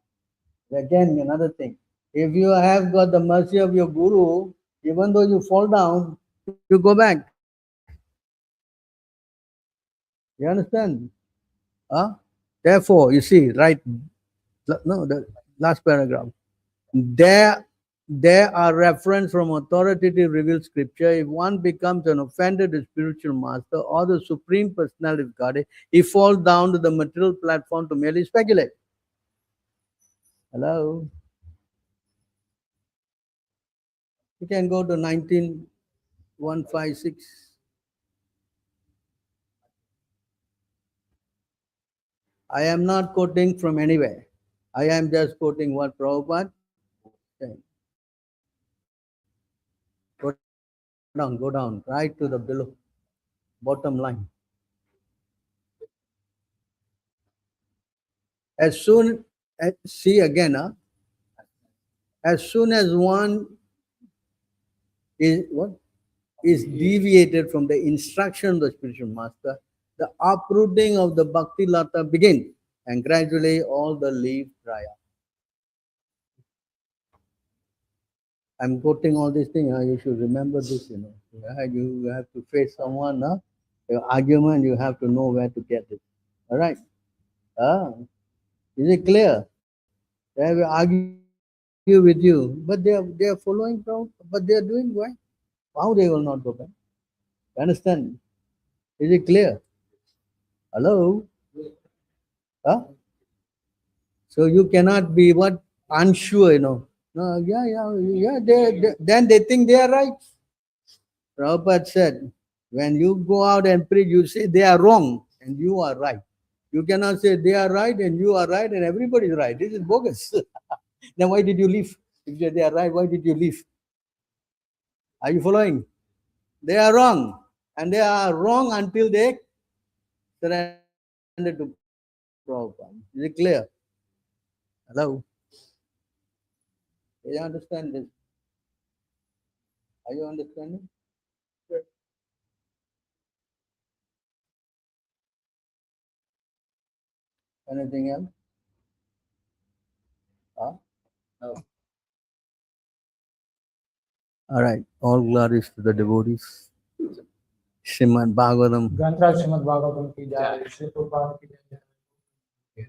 Again, another thing. If you have got the mercy of your Guru, even though you fall down, you go back. You understand? Therefore, you see, right? No, the last paragraph. There are references from authoritative revealed scripture. If one becomes an offender to spiritual master or the Supreme Personality of Godhead, he falls down to the material platform to merely speculate. Hello? You can go to 19:156. I am not quoting from anywhere. I am just quoting what Prabhupada said. Go down, right to the below, bottom line. As soon as, see again, As soon as one is deviated from the instruction of the spiritual master, the uprooting of the bhakti lata begins, and gradually all the leaves dry up. I'm quoting all these things. You should remember this. You have to face someone. Your argument, you have to know where to get it. All right. Is it clear? They will argue with you, but they are following from, but they are doing why? How they will not go back? You understand? Is it clear? Hello? Huh? So you cannot be what unsure, No, yeah. Then they think they are right. Prabhupada said, when you go out and preach, you say they are wrong and you are right. You cannot say they are right and you are right and everybody is right. This is bogus. Then why did you leave? If they are right, why did you leave? Are you following? They are wrong. And they are wrong until they surrender to Prabhupada. Is it clear? Hello? Do you understand this? Are you understanding? Anything else? No. All right. All glories to the devotees. Srimad Bhagavatam. ग्रंथराज Shrimad Bhagavatam की जय, श्री प्रभुपाद की जय।